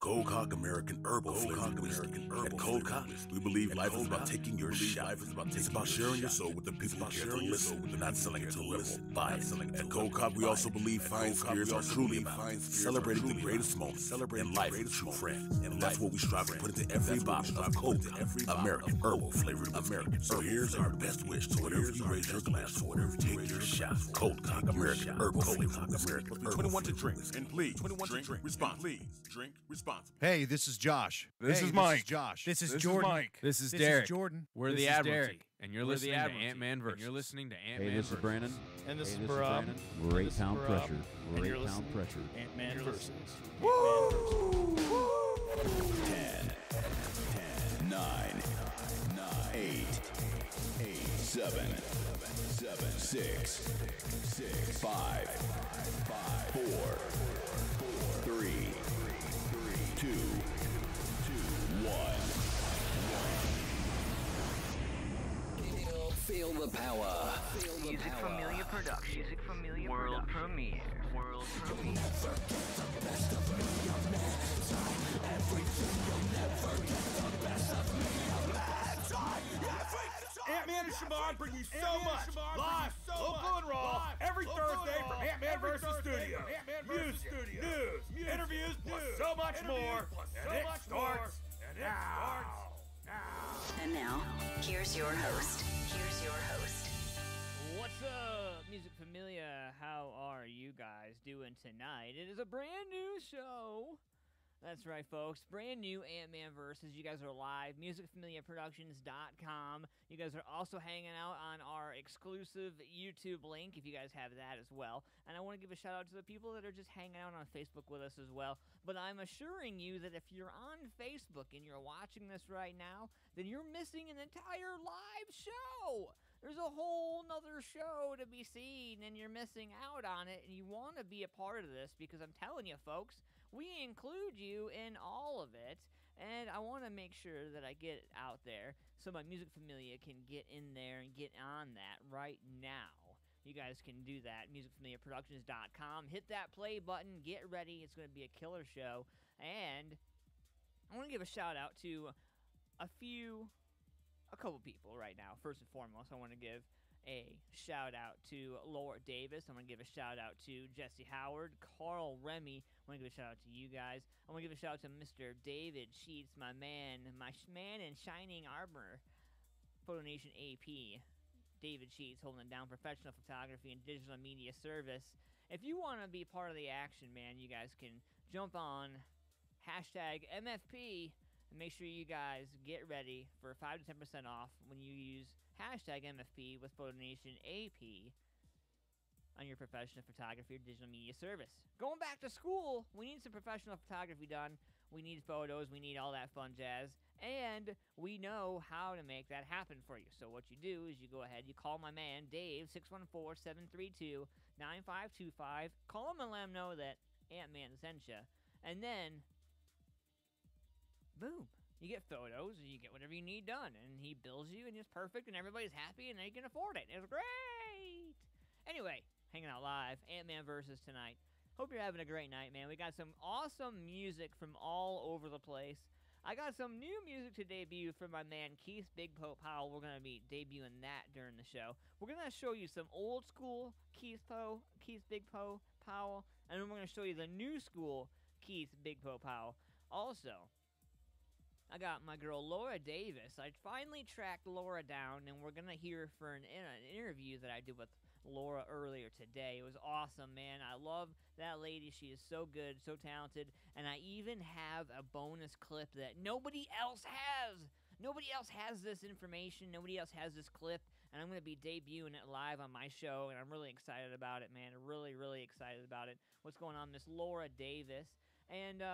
Cold Cock American Herbal Flavored Whiskey. At Cold Cock, we believe life is about taking your shot. It's about sharing your soul with the people who care to listen, not selling it to liberal bias. At Cold Cock, we also believe fine spirits are truly about celebrating the greatest moments in life with true friends. And that's what we strive to put into every bottle of Cold Cock American Herbal Flavored Whiskey. So here's our best wish to whatever you raise your glass for. Take your shot. Cold Cock American Herbal Flavored Whiskey. 21 to drink, and please 21 to drink responsibly. Please drink responsibly. Hey, this is Josh. This is Mike. This is Josh. This is Jordan. Mike. This is This Derek. is Jordan. We're This the is Admiralty. Derek. And you're We're listening the to Admiralty. Antman Versus. And you're listening to Antman Hey, this is Brandon. And this Hey, is Barab. Great This is pound Barab. pressure. And Great you're pound pressure. Antman Versus. 10, 9, 8, 7, 6, 5, 4, 3, 2, 1. Feel the power. Feel the Music power. Familia Productions. Music Familia World Premiere. World Premiere. Antman and Siobhan bring you so much live, local and raw, every Thursday from AntmanVs Thursdays. Music, news, interviews, plus so much more. And it starts now. And now, here's your host. What's up, Music Familia? How are you guys doing tonight? It is a brand new show. That's right, folks. Brand new Antman Versus. You guys are live. MusicFamiliaProductions.com. You guys are also hanging out on our exclusive YouTube link, if you guys have that as well. And I want to give a shout out to the people that are just hanging out on Facebook with us as well. But I'm assuring you that if you're on Facebook and you're watching this right now, then you're missing an entire live show. There's a whole nother show to be seen, and you're missing out on it, and you want to be a part of this, because I'm telling you, folks, we include you in all of it, and I want to make sure that I get it out there so my Music Familia can get in there and get on that right now. You guys can do that, MusicFamiliaProductions.com. Hit that play button, get ready, it's going to be a killer show, and I want to give a shout out to a couple people right now. First and foremost, I want to give a shout out to Laura Davis. I want to give a shout out to Jesse Howard, Carl Remy. I want to give a shout out to you guys. I want to give a shout out to Mr. David Sheets, my man in shining armor, Photo Nation AP. David Sheets holding down professional photography and digital media service. If you want to be part of the action, man, you guys can jump on hashtag MFP. And make sure you guys get ready for 5 to 10% off when you use hashtag MFP with Photo Nation AP on your professional photography or digital media service. Going back to school, we need some professional photography done. We need photos. We need all that fun jazz. And we know how to make that happen for you. So what you do is you go ahead, you call my man, Dave, 614-732-9525. Call him and let him know that Antman sent you. And then boom, you get photos, and you get whatever you need done, and he bills you, and it's perfect, and everybody's happy, and they can afford it. It's great! Anyway, hanging out live, Antman Versus tonight. Hope you're having a great night, man. We got some awesome music from all over the place. I got some new music to debut from my man Keith Big Poe Powell. We're going to be debuting that during the show. We're going to show you some old school Keith Big Poe Powell, and then we're going to show you the new school Keith Big Poe Powell. Also, I got my girl Laura Davis. I finally tracked Laura down, and we're going to hear for an interview that I did with Laura earlier today. It was awesome, man. I love that lady. She is so good, so talented, and I even have a bonus clip that nobody else has. Nobody else has this information. Nobody else has this clip, and I'm going to be debuting it live on my show, and I'm really excited about it, man. Really, really excited about it. What's going on, Miss Laura Davis? And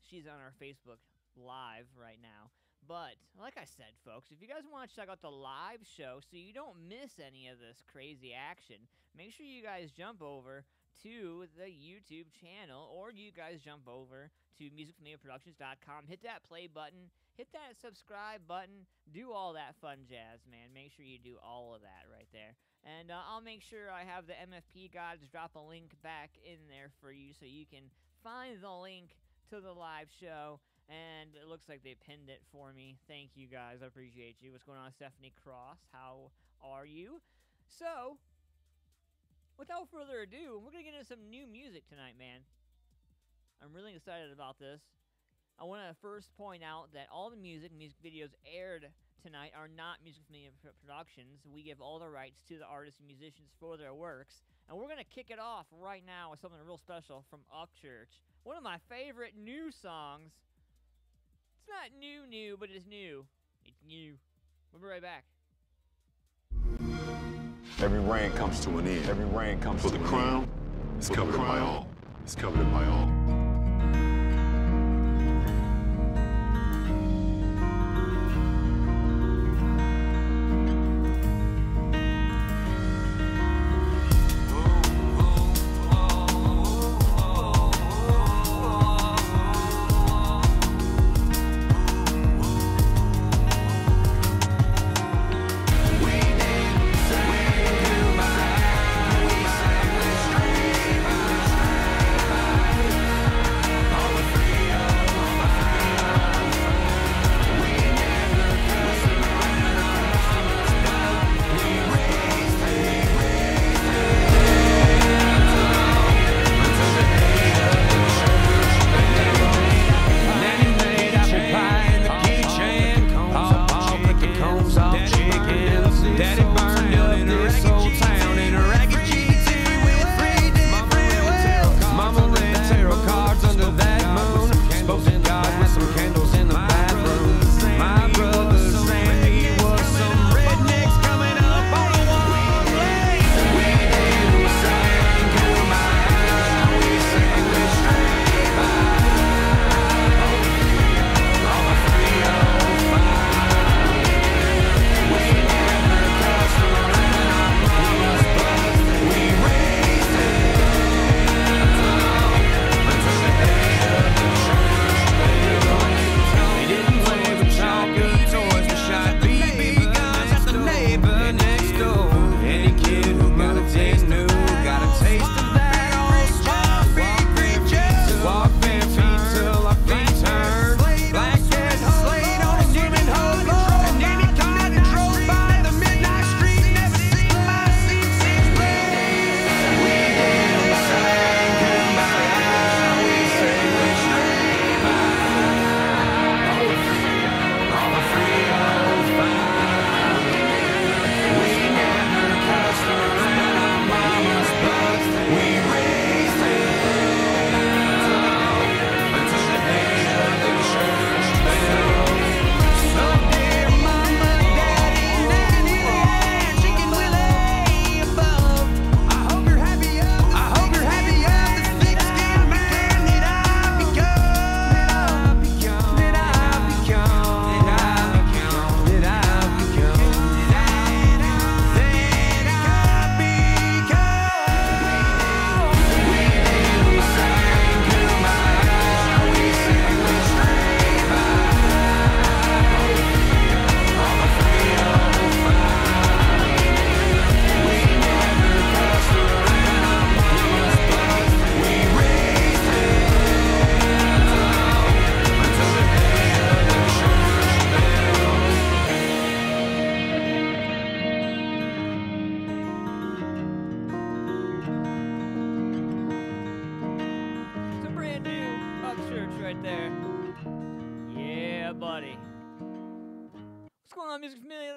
she's on our Facebook live right now. But like I said, folks, if you guys want to check out the live show so you don't miss any of this crazy action, make sure you guys jump over to the YouTube channel, or you guys jump over to MusicFamiliaProductions.com, hit that play button, hit that subscribe button, do all that fun jazz, man. Make sure you do all of that right there. And I'll make sure I have the MFP gods drop a link back in there for you so you can find the link to to the live show. And it looks like they pinned it for me. Thank you guys. I appreciate you. What's going on, Stephanie Cross? How are you? So, without further ado, we're going to get into some new music tonight, man. I'm really excited about this. I want to first point out that all the music videos aired tonight are not Music Familia Productions. We give all the rights to the artists and musicians for their works. And we're going to kick it off right now with something real special from Upchurch. One of my favorite new songs. It's not new, but it's new. It's new. We'll be right back. Every reign comes to an end. Every reign comes to an end. For the crown, it's covered by all. It's covered by all.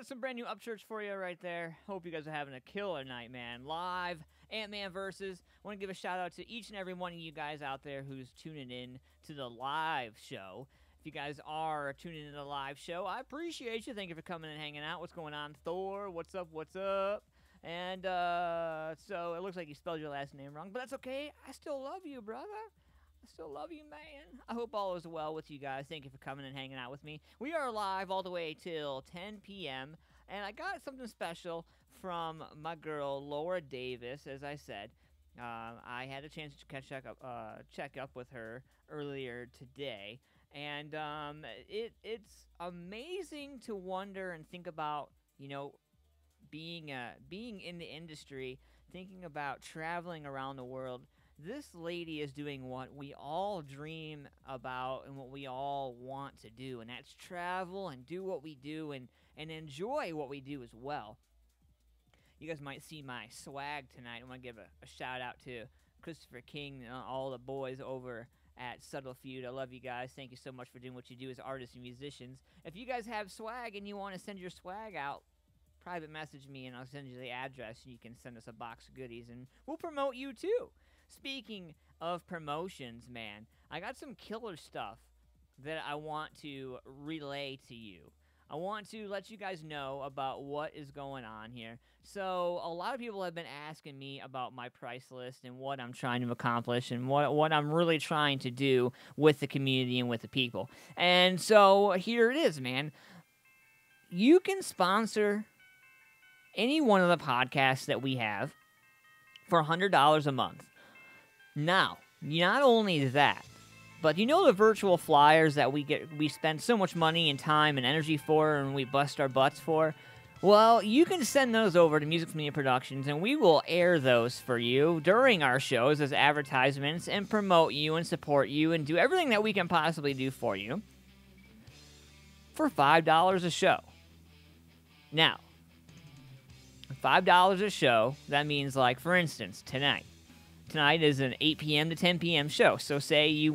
Some brand new Upchurch for you right there. Hope you guys are having a killer night, man. Live Antman Versus. I want to give a shout out to each and every one of you guys out there who's tuning in to the live show. If you guys are tuning in to the live show, I appreciate you. Thank you for coming and hanging out. What's going on, Thor? What's up? What's up? And so it looks like you spelled your last name wrong, but that's okay. I still love you, brother. I still love you, man. I hope all is well with you guys. Thank you for coming and hanging out with me. We are live all the way till 10 p.m., and I got something special from my girl, Laura Davis, as I said. I had a chance to check up with her earlier today, and it's amazing to wonder and think about, you know, being in the industry, thinking about traveling around the world, This lady is doing what we all dream about and what we all want to do, and that's travel and do what we do and enjoy what we do as well. You guys might see my swag tonight. I want to give a shout out to Christopher King and all the boys over at Subtle Feud. I love you guys. Thank you so much for doing what you do as artists and musicians. If you guys have swag and you want to send your swag out, private message me and I'll send you the address and you can send us a box of goodies and we'll promote you too. Speaking of promotions, man, I got some killer stuff that I want to relay to you. I want to let you guys know about what is going on here. So a lot of people have been asking me about my price list and what I'm trying to accomplish and what I'm really trying to do with the community and with the people. And so here it is, man. You can sponsor any one of the podcasts that we have for $100 a month. Now, not only that, but you know the virtual flyers that we spend so much money and time and energy for and we bust our butts for? Well, you can send those over to Familia Productions and we will air those for you during our shows as advertisements and promote you and support you and do everything that we can possibly do for you for $5 a show. Now, $5 a show, that means, like, for instance, tonight is an 8 p.m. to 10 p.m. show. So say you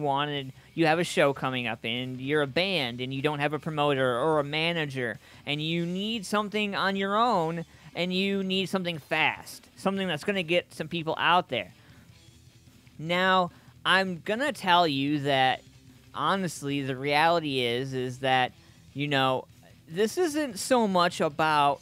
have a show coming up and you're a band and you don't have a promoter or a manager and you need something on your own and you need something fast, something that's going to get some people out there. Now, I'm going to tell you that, honestly, the reality is that, you know, this isn't so much about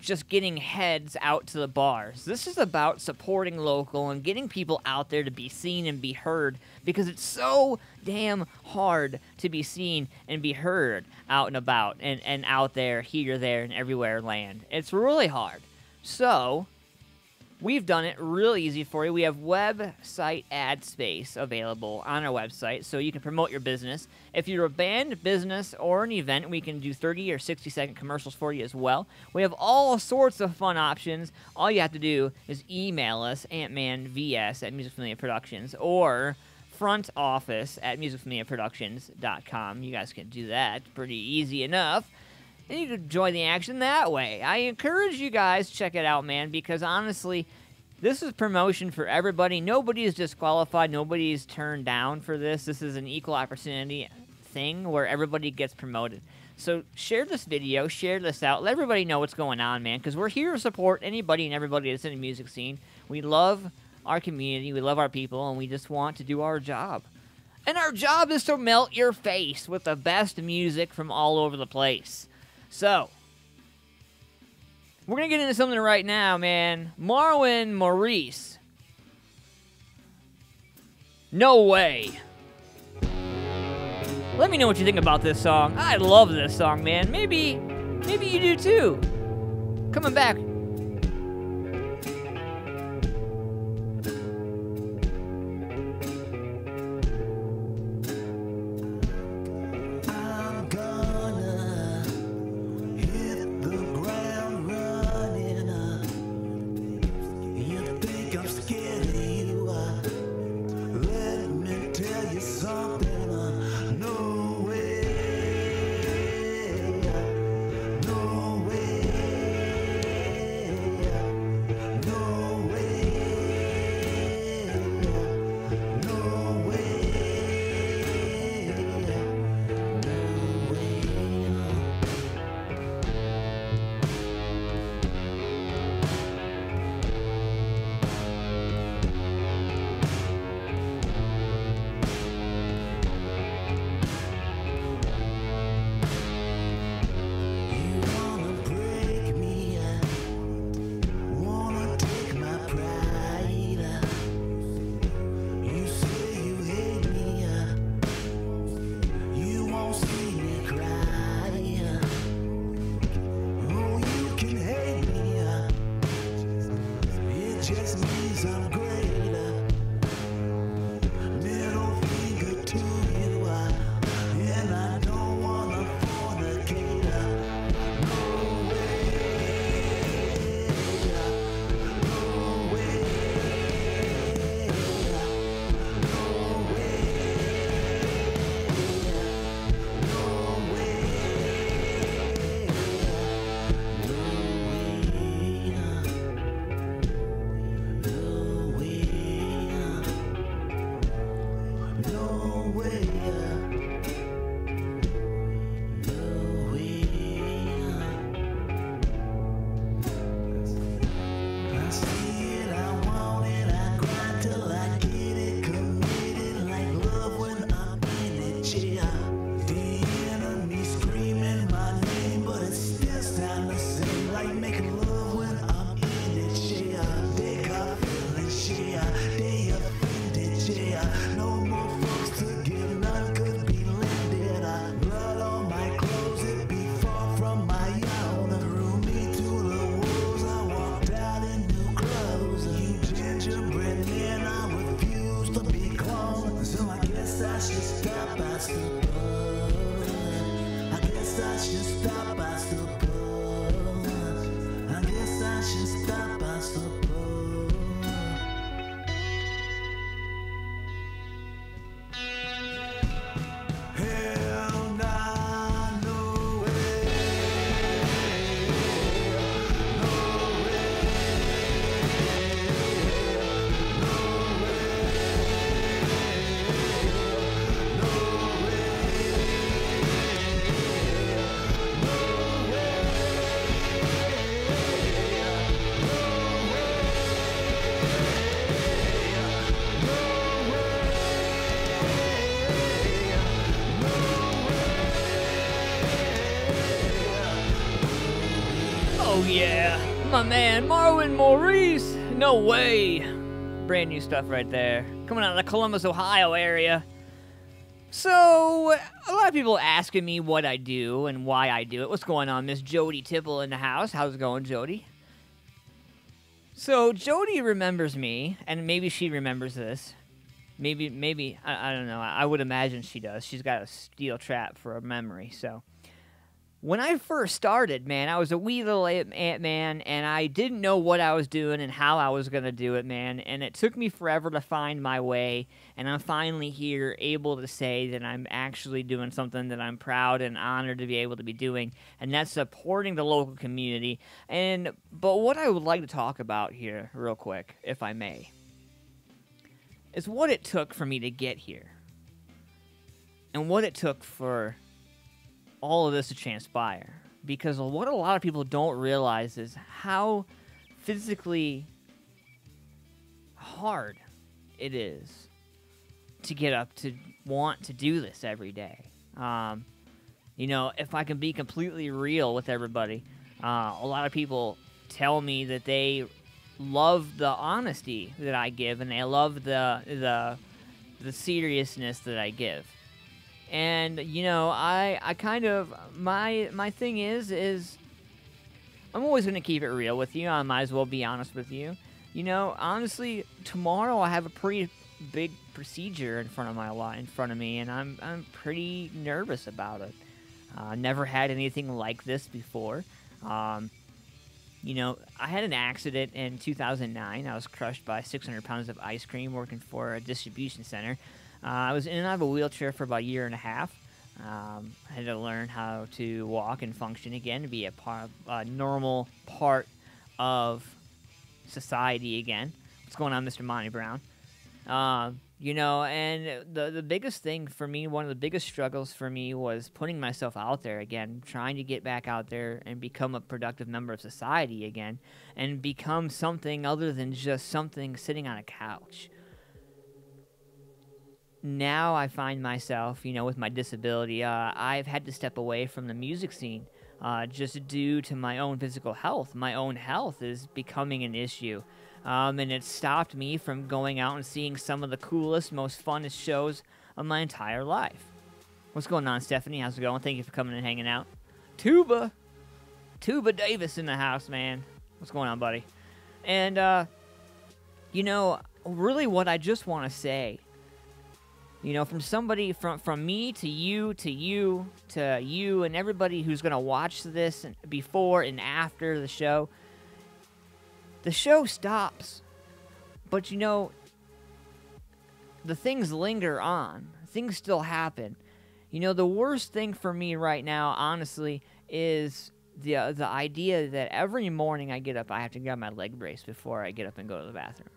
just getting heads out to the bars. This is about supporting local and getting people out there to be seen and be heard because it's so damn hard to be seen and be heard out and about and out there, here, there, and everywhere land. It's really hard. So, we've done it real easy for you. We have website ad space available on our website so you can promote your business. If you're a band, business, or an event, we can do 30 or 60-second commercials for you as well. We have all sorts of fun options. All you have to do is email us, AntmanVs at Familia Productions, or front office at musicfamiliaproductions.com. You guys can do that pretty easy enough. And you can join the action that way. I encourage you guys to check it out, man, because honestly, this is promotion for everybody. Nobody is disqualified. Nobody is turned down for this. This is an equal opportunity thing where everybody gets promoted. So share this video, share this out, let everybody know what's going on, man, because we're here to support anybody and everybody that's in the music scene. We love our community, we love our people, and we just want to do our job. And our job is to melt your face with the best music from all over the place. So, we're going to get into something right now, man. Marwin Maurice. No way. Let me know what you think about this song. I love this song, man. Maybe you do too. Coming back. should stop, I suppose. I guess I should stop, I suppose. Hell nah, no way. No way. No Oh yeah, my man Marwin Maurice. No way. Brand new stuff right there. Coming out of the Columbus, Ohio area. So, a lot of people asking me what I do and why I do it. What's going on, Miss Jody Tipple in the house? How's it going, Jody? So, Jody remembers me, and maybe she remembers this. Maybe, I don't know. I would imagine she does. She's got a steel trap for a memory, so. When I first started, man, I was a wee little Antman, and I didn't know what I was doing and how I was going to do it, man, and it took me forever to find my way, and I'm finally here able to say that I'm actually doing something that I'm proud and honored to be able to be doing, and that's supporting the local community. But what I would like to talk about here, real quick, if I may, is what it took for me to get here, and what it took for all of this to transpire, because what a lot of people don't realize is how physically hard it is to get up to want to do this every day. You know, if I can be completely real with everybody, a lot of people tell me that they love the honesty that I give, and they love the seriousness that I give. And, you know, I kind of, my thing is I'm always going to keep it real with you. I might as well be honest with you. You know, honestly, tomorrow I have a pretty big procedure in front of me, and I'm pretty nervous about it. Never had anything like this before. You know, I had an accident in 2009. I was crushed by 600 pounds of ice cream working for a distribution center. I was in and out of a wheelchair for about a year and a half. I had to learn how to walk and function again, to be a normal part of society again. What's going on, Mr. Monty Brown? You know, and the biggest thing for me, one of the biggest struggles for me was putting myself out there again, trying to get back out there and become a productive member of society again, and become something other than just something sitting on a couch. Now I find myself, you know, with my disability, I've had to step away from the music scene just due to my own physical health. My own health is becoming an issue, and it stopped me from going out and seeing some of the coolest, most funnest shows of my entire life. What's going on, Stephanie? How's it going? Thank you for coming and hanging out. Tuba Davis in the house, man. What's going on, buddy? And, you know, really what I just want to say, you know, from somebody, from me to you, and everybody who's going to watch this before and after the show stops. But, you know, the things linger on. Things still happen. You know, the worst thing for me right now, honestly, is the idea that every morning I get up, I have to grab my leg brace before I get up and go to the bathroom.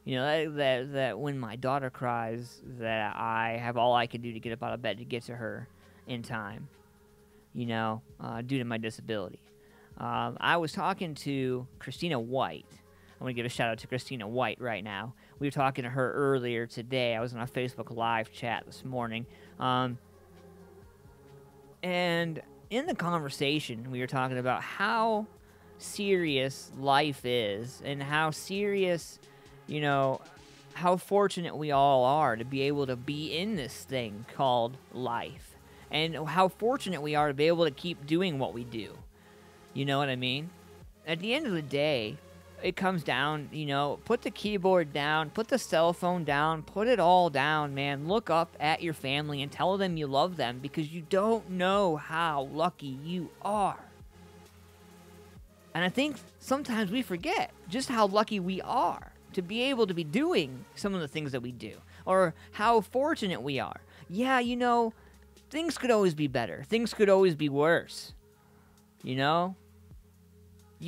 You know, that when my daughter cries, that I have all I can do to get up out of bed to get to her in time, you know, due to my disability. I was talking to Christina White. I want to give a shout out to Christina White right now. We were talking to her earlier today. I was on a Facebook Live chat this morning. And in the conversation, we were talking about how serious life is and how serious, you know, how fortunate we all are to be able to be in this thing called life, and how fortunate we are to be able to keep doing what we do. You know what I mean? At the end of the day, it comes down, put the keyboard down, put the cell phone down, put it all down, man. Look up at your family and tell them you love them, because you don't know how lucky you are. And I think sometimes we forget just how lucky we are to be able to be doing some of the things that we do, or how fortunate we are. Yeah, things could always be better. Things could always be worse. You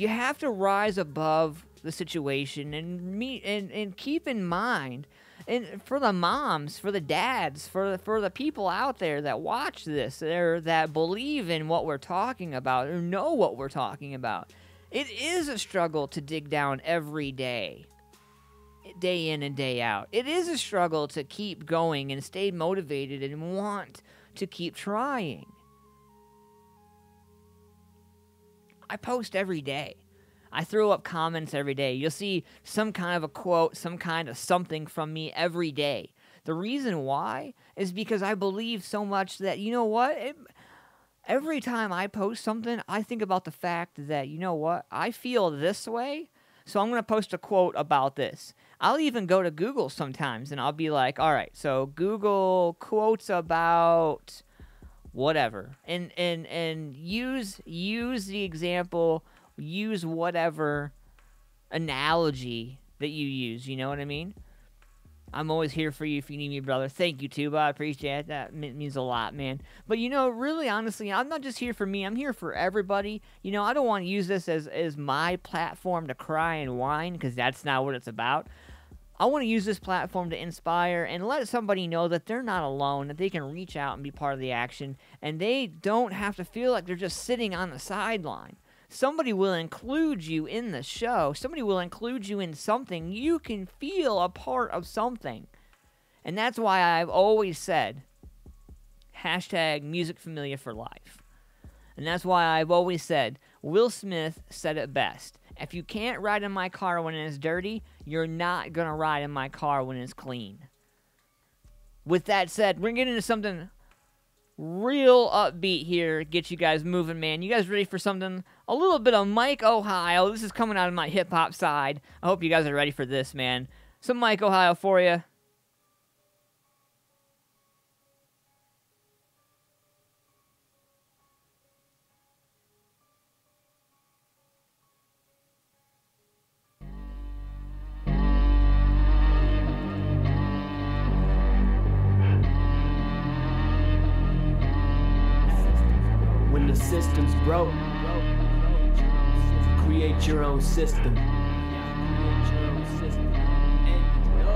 have to rise above the situation and keep in mind, and for the moms, for the dads, for the people out there that watch this, or that believe in what we're talking about, or know what we're talking about. It is a struggle to dig down every day in and day out. It is a struggle to keep going and stay motivated and want to keep trying. I post every day. I throw up comments every day. You'll see some kind of a quote, some kind of something from me every day. The reason why is because I believe so much that, every time I post something, I think about the fact that, I feel this way, so I'm going to post a quote about this. I'll even go to Google sometimes, and I'll be like, all right, so Google quotes about whatever, and use the example, use whatever analogy that you use, you know what I mean? I'm always here for you if you need me, brother. Thank you, Tuba. I appreciate it. That means a lot, man. But, really, honestly, I'm not just here for me. I'm here for everybody. I don't want to use this as my platform to cry and whine, because that's not what it's about. I want to use this platform to inspire and let somebody know that they're not alone, that they can reach out and be part of the action, and they don't have to feel like they're just sitting on the sideline. Somebody will include you in the show. Somebody will include you in something. You can feel a part of something. And that's why I've always said, #MusicFamilia for life. And that's why I've always said, Will Smith said it best. If you can't ride in my car when it's dirty, you're not going to ride in my car when it's clean. With that said, we're getting into something real upbeat here, get you guys moving, man. You guys ready for something? A little bit of Mike Ohio. This is coming out of my hip-hop side. I hope you guys are ready for this, man. Some Mike Ohio for you. When the system's broke, create your own system.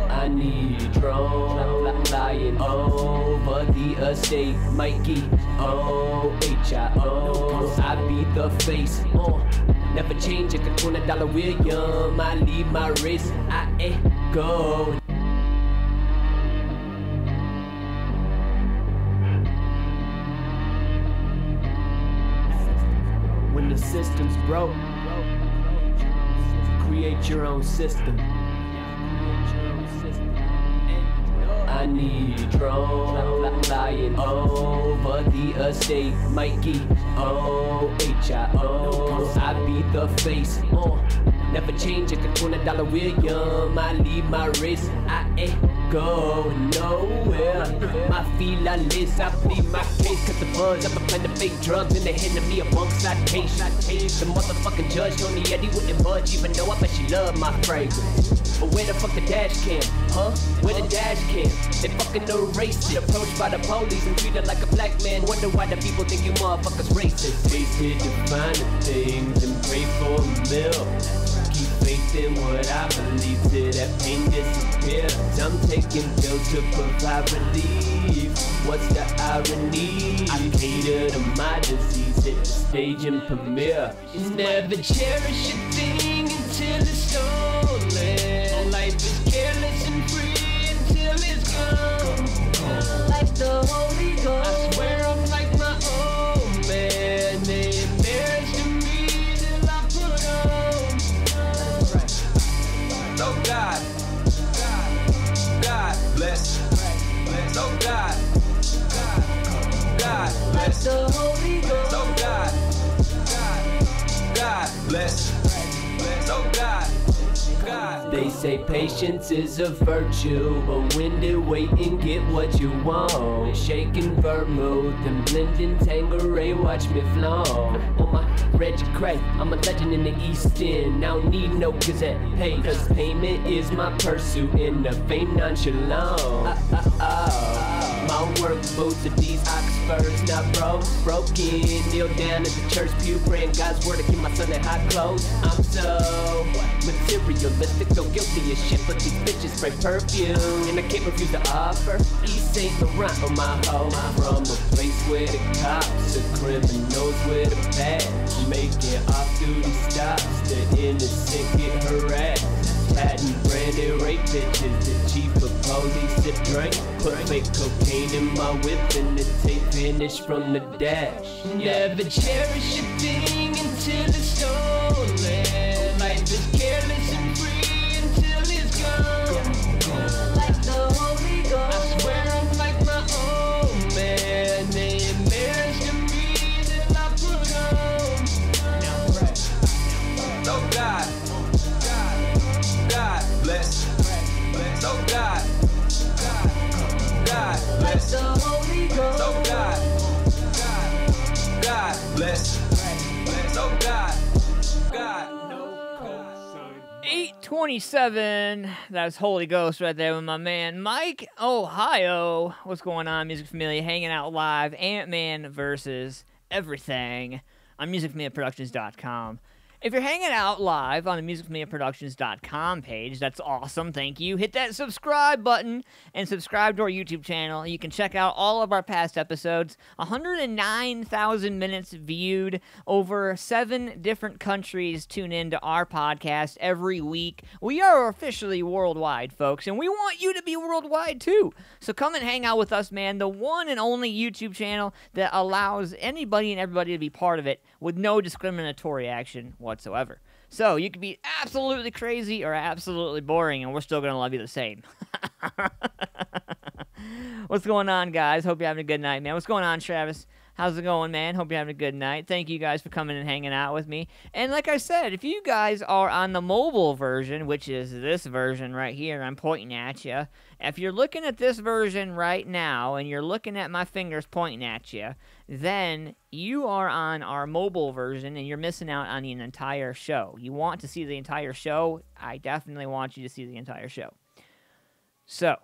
I need a drone flying over the estate. Mikey, O-H-I-O. I be the face, never change like a $20 William. I leave my wrist, I go. When the system's broke, create your own system. I need a drone flying over the estate. Mikey, O-H-I-O. I be the face, never change like a $20 William. I leave my wrist, I ain't going nowhere. My feel I live, I plead my case. Cause the buzz, I'm applying the fake drugs and they hitting me alongside case. The motherfucking judge told me Eddie wouldn't budge, even though I bet she loved my fragrance. But where the fuck the dash cam, huh? Where the dash cam? They fucking erased it. Approached by the police and treated like a black man. Wonder why the people think you motherfuckers racist. Tasted the finer things and pray for a meal. Keep faith in what I believe till that pain disappears. I'm taking pills to provide relief. What's the irony? I cater to my disease, hit the stage and premiere. You never cherish a thing until it's stolen. Life is careless and free until it's gone. Like the Holy Ghost, I swear I'm like my own man. They embarrassed me till I put on. Oh God, God bless. Oh God, God bless. The Holy Ghost. Oh God, God bless. They say patience is a virtue, but when they wait and get what you want, shaking vermouth and blending Tanqueray, watch me flow. On my Reggie Cray, I'm a legend in the East End. I don't need no gazette pay, cause payment is my pursuit in the fame nonchalant. My work boots are these Oxfords, not broken. Kneel down at the church pew, praying God's word to keep my Sunday hot clothes. I'm so materialistic, so guilty as shit, but these bitches spray perfume, and I can't refuse the offer. East St. Laurent on my hoe, from a place where the cops are criminals with a badge, making off-duty stops, the innocent get harassed. Patent branded rape bitches, the chief of police to drink. Put fake cocaine in my whip and the tape finished from the dash. Never cherish a thing until it's stolen. Life is careless and free until it's gone. Like the Holy Ghost, I swear I'm like my own man. They embarrassed me till I put on. Now right. Oh God. God bless. Oh God. God bless. The Holy Ghost. Oh God. God bless. Oh God. God. No. 827. That's Holy Ghost right there with my man Mike, Ohio. What's going on, Music Familia? Hanging out live. Antman versus everything on musicfamiliaproductions.com. If you're hanging out live on the musicfamiliaproductions.com page, that's awesome, thank you. Hit that subscribe button and subscribe to our YouTube channel. You can check out all of our past episodes. 109,000 minutes viewed. Over 7 different countries tune in to our podcast every week. We are officially worldwide, folks, and we want you to be worldwide too. So come and hang out with us, man. The one and only YouTube channel that allows anybody and everybody to be part of it with no discriminatory action whatsoever. So you can be absolutely crazy or absolutely boring, and we're still going to love you the same. What's going on, guys? Hope you're having a good night, man. What's going on, Travis? How's it going, man? Hope you're having a good night. Thank you guys for coming and hanging out with me. And like I said, if you guys are on the mobile version, which is this version right here, I'm pointing at you. If you're looking at this version right now and you're looking at my fingers pointing at you, then you are on our mobile version and you're missing out on the entire show. You want to see the entire show? I definitely want you to see the entire show. So,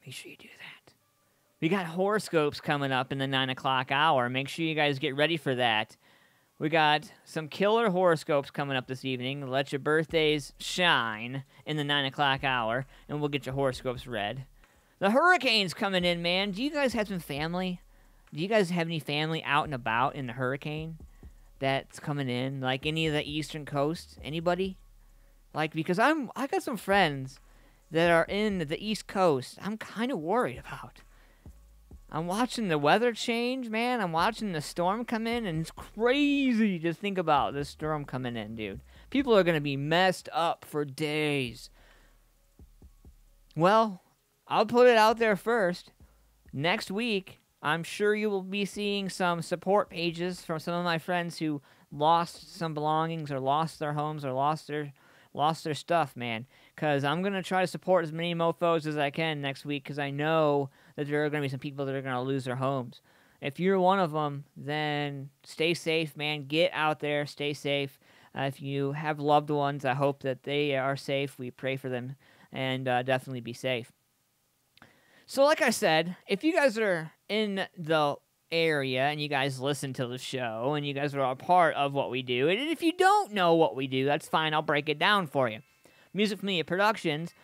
make sure you do that. We got horoscopes coming up in the 9 o'clock hour. Make sure you guys get ready for that. We got some killer horoscopes coming up this evening. Let your birthdays shine in the 9 o'clock hour, and we'll get your horoscopes read. The hurricane's coming in, man. Do you guys have some family? Do you guys have any family out and about in the hurricane that's coming in? Like any of the eastern coast? Anybody? Like, because I got some friends that are in the East Coast I'm kind of worried about. I'm watching the weather change, man. I'm watching the storm come in, and it's crazy to think about this storm coming in, dude. People are going to be messed up for days. Well, I'll put it out there first. Next week, I'm sure you will be seeing some support pages from some of my friends who lost some belongings or lost their homes or lost their stuff, man. Because I'm going to try to support as many mofos as I can next week, because I know that there are going to be some people that are going to lose their homes. If you're one of them, then stay safe, man. Get out there. Stay safe. If you have loved ones, I hope that they are safe. We pray for them, and definitely be safe. So like I said, if you guys are in the area and you guys listen to the show and you guys are a part of what we do, and if you don't know what we do, that's fine. I'll break it down for you. Music Familia Productions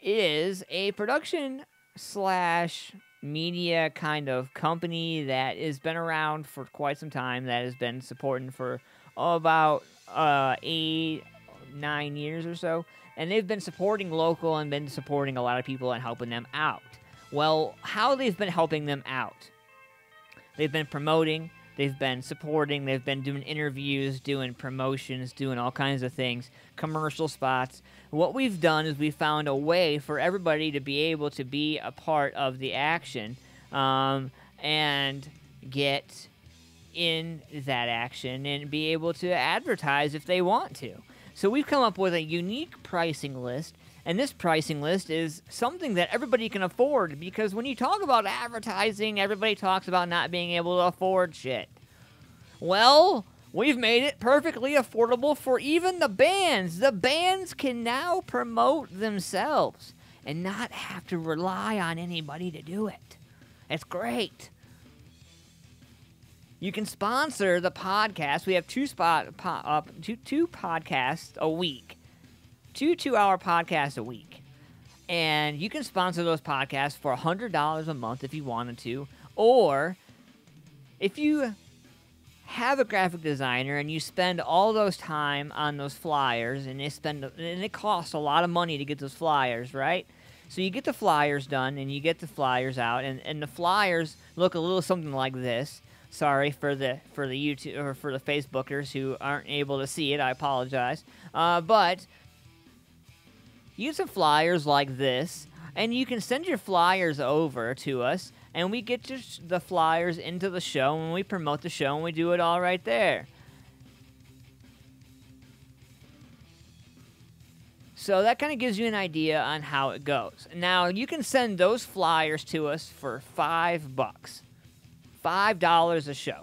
is a production / media kind of company that has been around for quite some time, that has been supporting for about 8-9 years or so, and they've been supporting local and been supporting a lot of people and helping them out. Well, how they've been helping them out? They've been promoting, they've been supporting, they've been doing interviews, doing promotions, doing all kinds of things, commercial spots. What we've done is we found a way for everybody to be able to be a part of the action and get in that action and be able to advertise if they want to. So we've come up with a unique pricing list, and this pricing list is something that everybody can afford, because when you talk about advertising, everybody talks about not being able to afford shit. Well, we've made it perfectly affordable for even the bands. The bands can now promote themselves and not have to rely on anybody to do it. It's great. You can sponsor the podcast. We have two podcasts a week. 2 2-hour podcasts a week. And you can sponsor those podcasts for $100 a month if you wanted to. Or if you have a graphic designer and you spend all those time on those flyers, and it costs a lot of money to get those flyers, right? So you get the flyers done, and you get the flyers out, and the flyers look a little something like this. Sorry for the YouTube or for the Facebookers who aren't able to see it. I apologize. But you get some flyers like this, and you can send your flyers over to us, and we get the flyers into the show, and we promote the show, and we do it all right there. So that kind of gives you an idea on how it goes. Now, you can send those flyers to us for $5. $5 a show.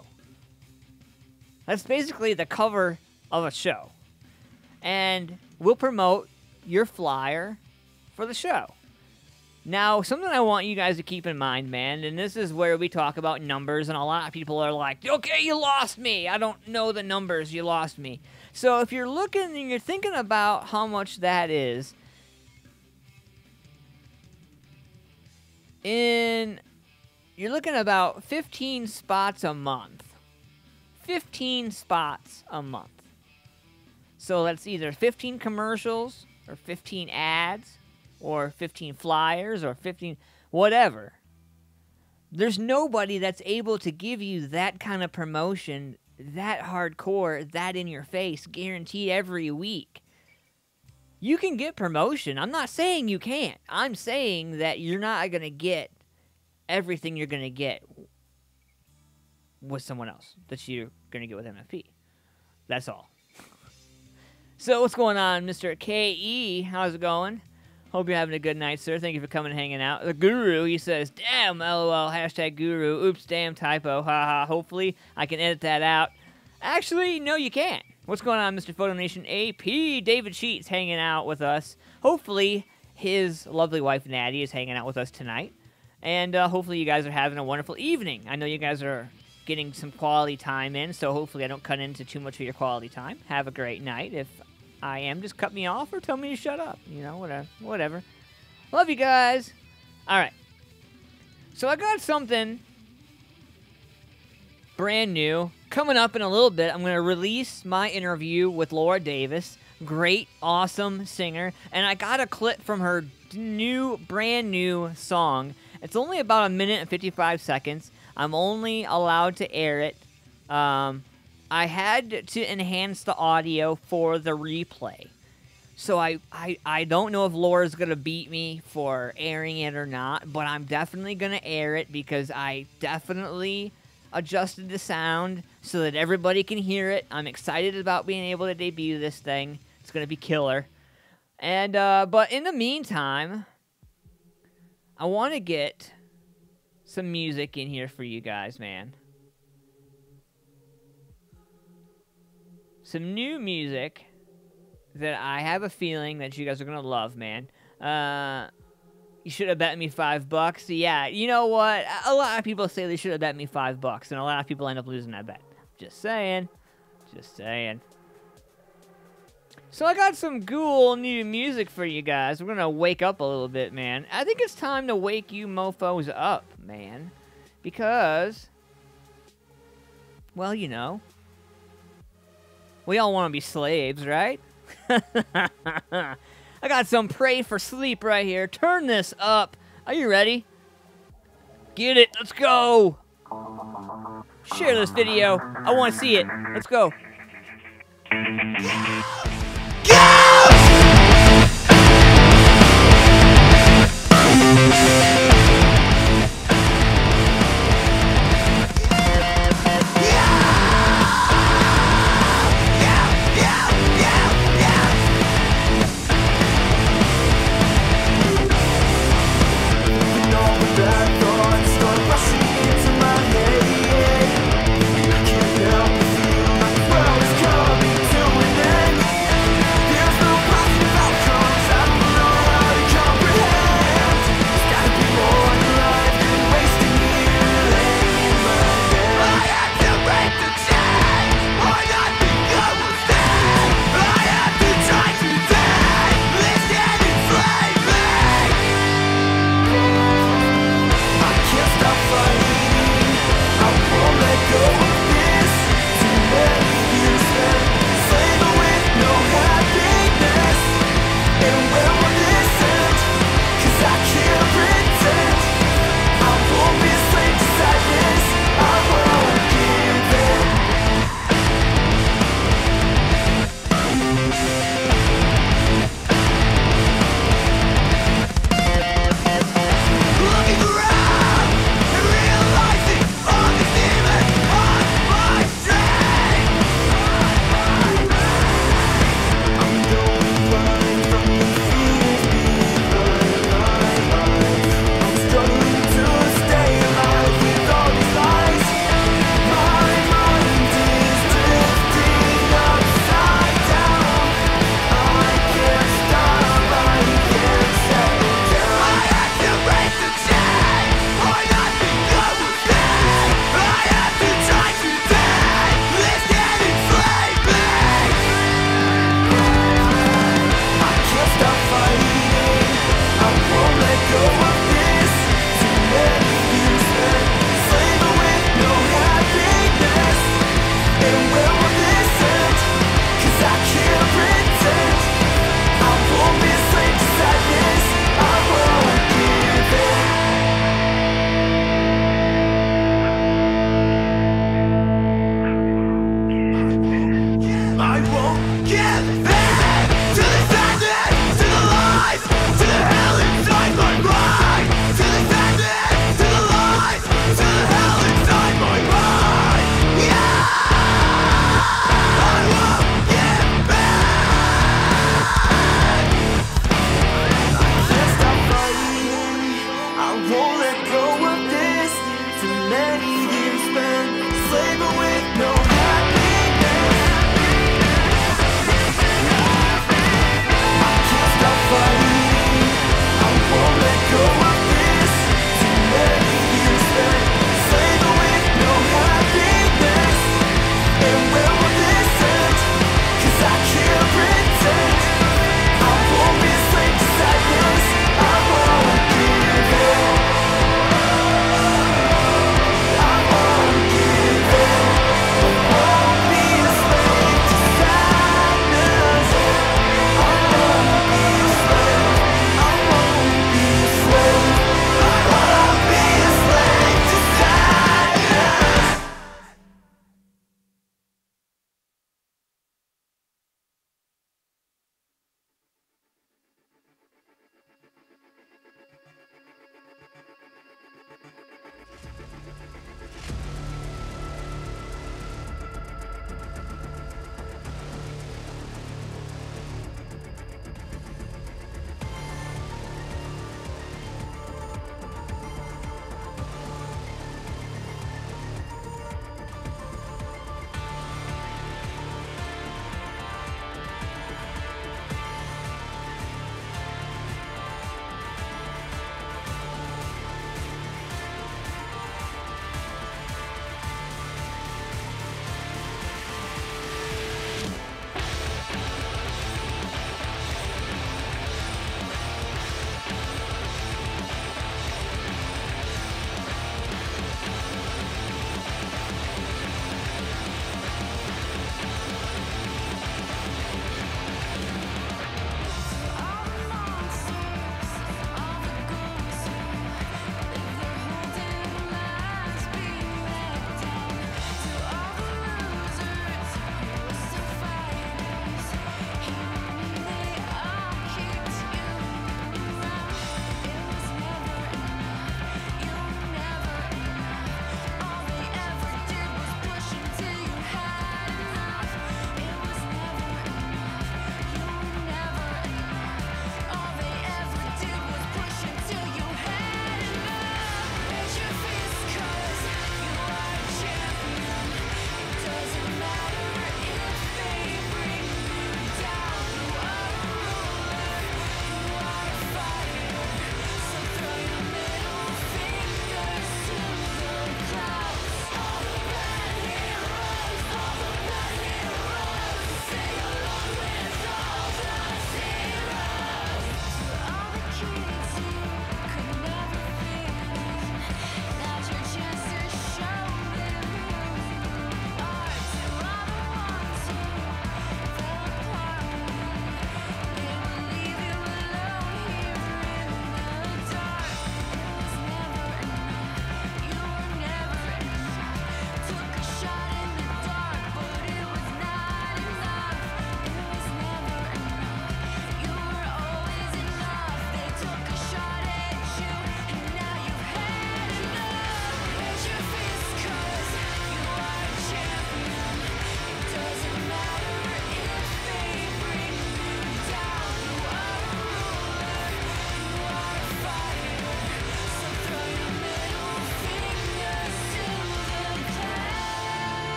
That's basically the cover of a show. And we'll promote your flyer for the show. Now, something I want you guys to keep in mind, man, and this is where we talk about numbers, and a lot of people are like, okay, you lost me. I don't know the numbers. You lost me. So if you're looking and you're thinking about how much that is, you're looking at about 15 spots a month. 15 spots a month. So that's either 15 commercials, or 15 ads, or 15 flyers, or 15 whatever. There's nobody that's able to give you that kind of promotion, that hardcore, that in your face, guaranteed every week. You can get promotion. I'm not saying you can't. I'm saying that you're not going to get everything you're going to get with someone else that you're going to get with MFP. That's all. So what's going on, Mr. K.E.? How's it going? Hope you're having a good night, sir. Thank you for coming and hanging out. The Guru, he says, damn, LOL, hashtag Guru. Oops, damn typo, haha. Hopefully I can edit that out. Actually, no, you can't. What's going on, Mr. Photo Nation AP? David Sheets hanging out with us. Hopefully his lovely wife, Natty, is hanging out with us tonight. And hopefully you guys are having a wonderful evening. I know you guys are getting some quality time in, so hopefully I don't cut into too much of your quality time. Have a great night. If I am, just cut me off or tell me to shut up. You know, whatever. Love you guys. All right. So I got something brand new coming up in a little bit. I'm going to release my interview with Laura Davis. Great, awesome singer. And I got a clip from her brand new song. It's only about 1 minute and 55 seconds. I'm only allowed to air it. I had to enhance the audio for the replay. So I don't know if Laura's going to beat me for airing it or not, but I'm definitely going to air it because I definitely adjusted the sound so that everybody can hear it. I'm excited about being able to debut this thing. It's going to be killer. And but in the meantime, I want to get some music in here for you guys, man. Some new music that I have a feeling that you guys are going to love, man. You should have bet me $5. Yeah, you know what? A lot of people say they should have bet me $5, and a lot of people end up losing that bet. Just saying. Just saying. So I got some cool new music for you guys. We're going to wake up a little bit, man. I think it's time to wake you mofos up, man. Because, well, you know, we all want to be slaves, right? I got some Pray for Sleep right here. Turn this up. Are you ready? Get it. Let's go. Share this video. I want to see it. Let's go.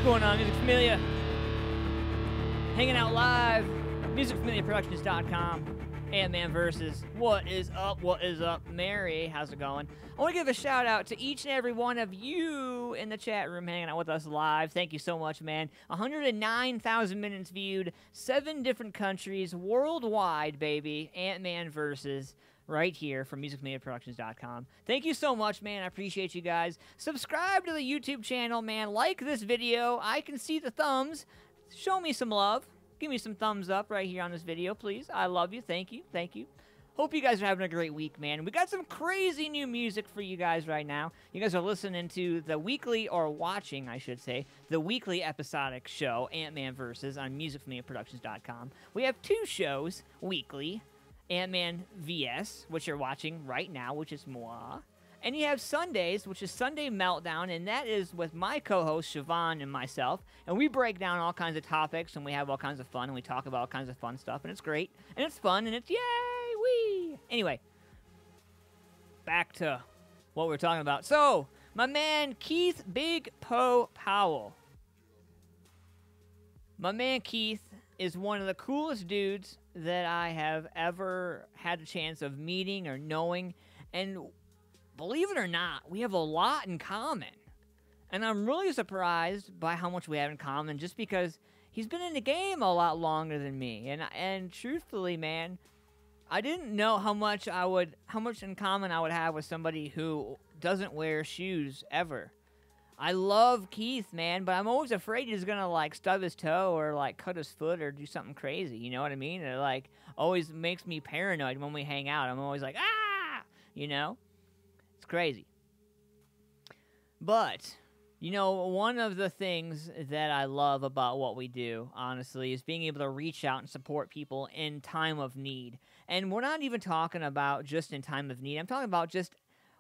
going on, Music Familia? Hanging out live, musicfamiliaproductions.com. AntmanVs. What is up? What is up, Mary? How's it going? I want to give a shout out to each and every one of you in the chat room hanging out with us live. Thank you so much, man. 109,000 minutes viewed, 7 different countries, worldwide, baby. AntmanVs. Right here from musicfamiliaproductions.com. Thank you so much, man. I appreciate you guys. Subscribe to the YouTube channel, man. Like this video. I can see the thumbs. Show me some love. Give me some thumbs up right here on this video, please. I love you. Thank you. Thank you. Hope you guys are having a great week, man. We got some crazy new music for you guys right now. You guys are listening to the weekly, or watching, I should say, the weekly episodic show, AntmanVs, on musicfamiliaproductions.com. We have 2 shows weekly. AntmanVs, which you're watching right now, which is moi. And you have Sundays, which is Sunday Meltdown, and that is with my co-host, Siobhan, and myself. And we break down all kinds of topics, and we have all kinds of fun, and we talk about all kinds of fun stuff, and it's great, and it's fun, and it's yay, wee! Anyway, back to what we're talking about. So, my man, Keith Big Po Powell. My man, Keith, is one of the coolest dudes that I have ever had a chance of meeting or knowing, and believe it or not, we have a lot in common. And I'm really surprised by how much we have in common, just because he's been in the game a lot longer than me. And truthfully, man, I didn't know how much in common I would have with somebody who doesn't wear shoes ever. I love Keith, man, but I'm always afraid he's gonna, like, stub his toe or, like, cut his foot or do something crazy, you know what I mean? It, like, always makes me paranoid when we hang out. I'm always like, ah! You know? It's crazy. But, you know, one of the things that I love about what we do, honestly, is being able to reach out and support people in time of need. And we're not even talking about just in time of need. I'm talking about just...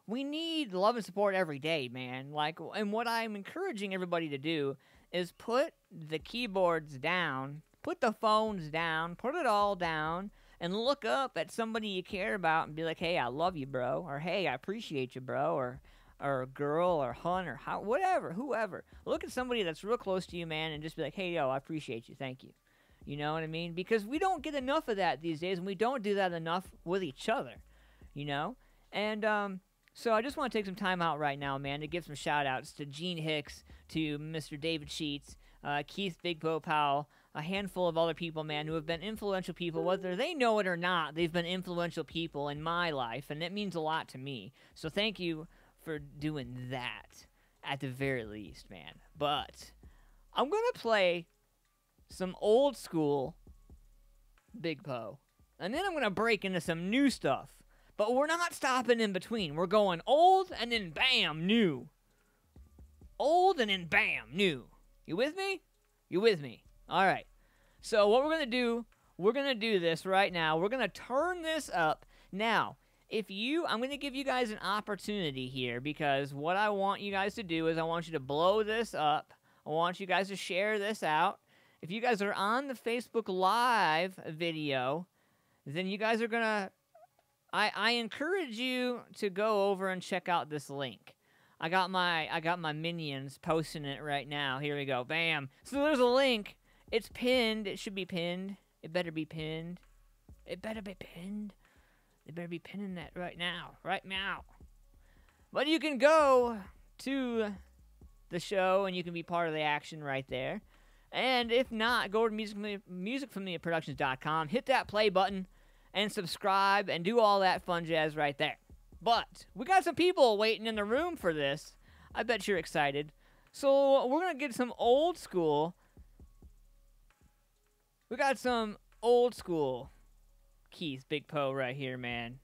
we need love and support every day, man. Like, and what I'm encouraging everybody to do is put the keyboards down, put the phones down, put it all down, and look up at somebody you care about and be like, hey, I love you, bro, or hey, I appreciate you, bro, or girl, or hun, or whatever, whoever. Look at somebody that's real close to you, man, and just be like, hey, yo, I appreciate you, thank you. You know what I mean? Because we don't get enough of that these days, and we don't do that enough with each other, you know? And, so I just want to take some time out right now, man, to give some shout-outs to Gene Hicks, to Mr. David Sheets, Keith Big Po Powell, a handful of other people, man, who have been influential people. Whether they know it or not, they've been influential people in my life, and it means a lot to me. So thank you for doing that, at the very least, man. But I'm going to play some old school Big Po, and then I'm going to break into some new stuff. But we're not stopping in between. We're going old and then bam, new. Old and then bam, new. You with me? You with me? All right. So what we're going to do this right now. We're going to turn this up. Now, I'm going to give you guys an opportunity here, because what I want you guys to do is I want you to blow this up. I want you guys to share this out. If you guys are on the Facebook Live video, then you guys are going to... I encourage you to go over and check out this link. I got my minions posting it right now. Here we go. Bam. So there's a link. It's pinned. It should be pinned. It better be pinned. It better be pinned. They better be pinning that right now. Right now. But you can go to the show and you can be part of the action right there. And if not, go to musicfamiliaproductions.com. Hit that play button. And subscribe, and do all that fun jazz right there. But we got some people waiting in the room for this. I bet you're excited. So we're going to get some old school. We got some old school Keith Big Po right here, man.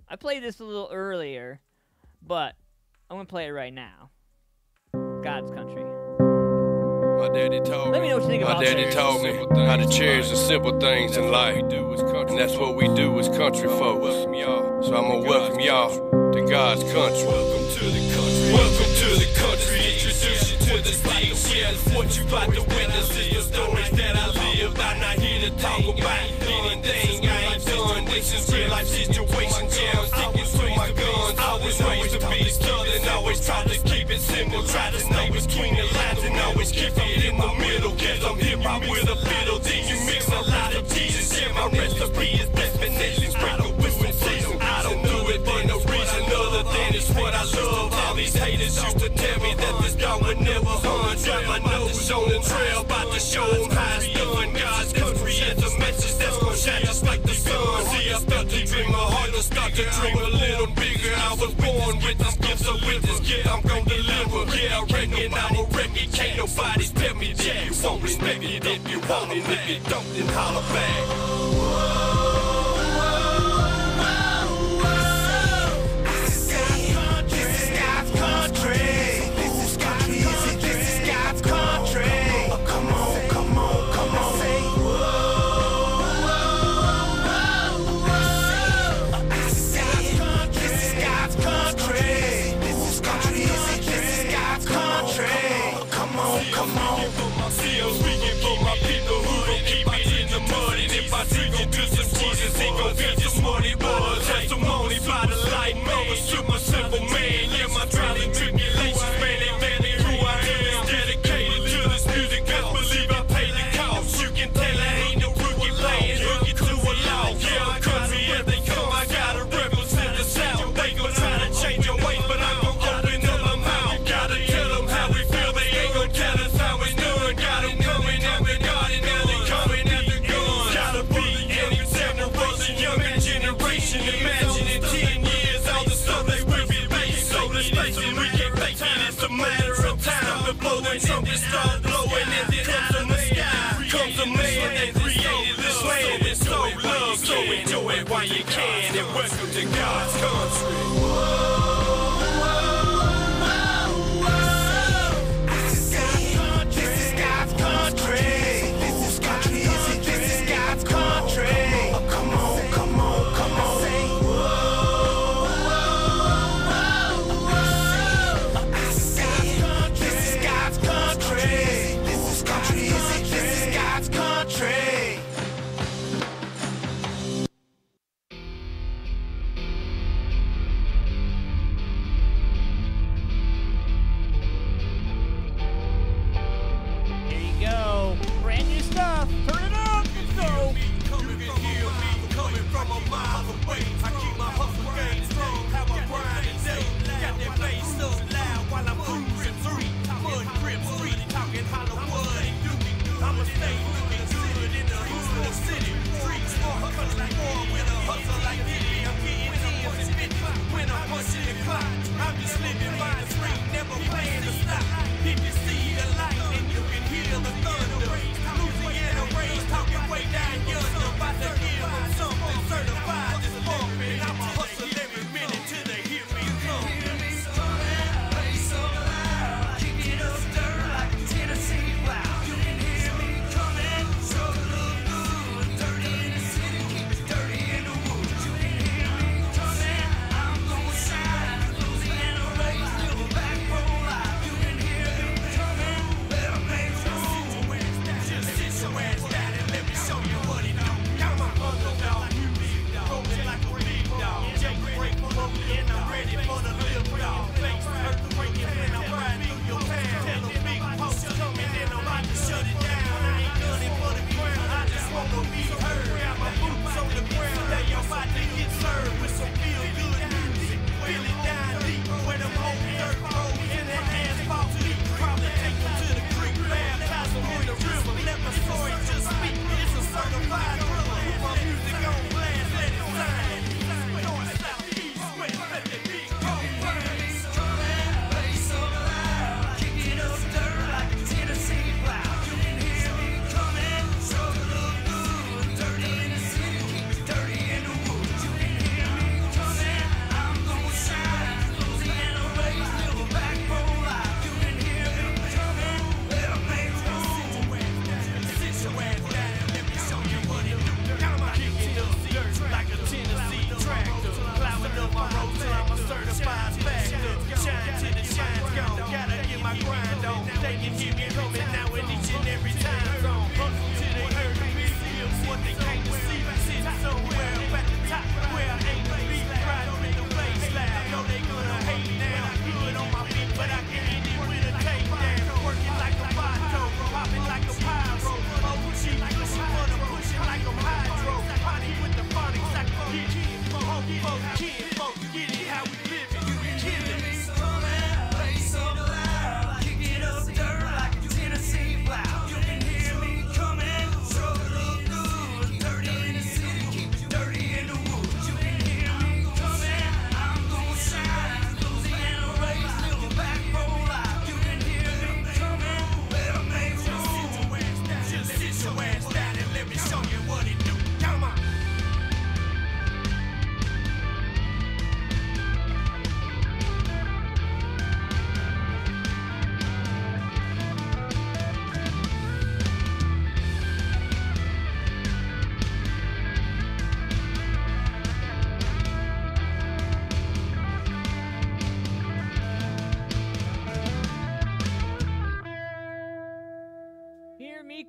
I played this a little earlier, but I'm going to play it right now. God's Country. My daddy told me. Let me know what you think about My daddy told me how to cherish the simple things in life. And that's what we do as country folks. So I'm gonna welcome y'all to God's country. Welcome to the country. Welcome to the country. Introduce you to the things. Yeah, what you about to witness is the stories that I live. I'm not here to talk about anything I ain't done. This is real life situations. Yeah, I'm sticking to my guns. I was raised to be southern. Always tried to keep it simple. Try to stay between the lines and always keep I love. All these haters used to tell me that this dog would never hunt. Got my nose on the trail, about to show them how it's done. God's country is a message that's gonna shine just like the sun. See, I felt deep in my heart to start to dream a little bigger. I was born with this gift, so with this gift I'm gonna deliver. Yeah, I reckon I'm a record. Can't nobody tell me that you won't respect it. If you want it, if you don't, then holler back. Testimony by the light, mother, super simple man. Yeah, my trials and tribulations, man, they value who I am. Dedicated to this music, best believe I paid the cost. You can tell I ain't no rookie playing hooky to a law. Yeah, I'm country as they come, I gotta represent the South. They gon' try to change your ways, but I'm gon' open up my mouth. Gotta tell them how we feel, they ain't gon' tell us how it's done. Got them coming after God and now they coming after guns. Gotta be an example for the younger generation. Imagine in 10 years all the stuff they will be based. So let's face it, we can fake it. It's a matter of time before the trumpets start blowing and then comes from the sky. Comes a man that created this land and so love. So enjoy it while you can and welcome to God's country.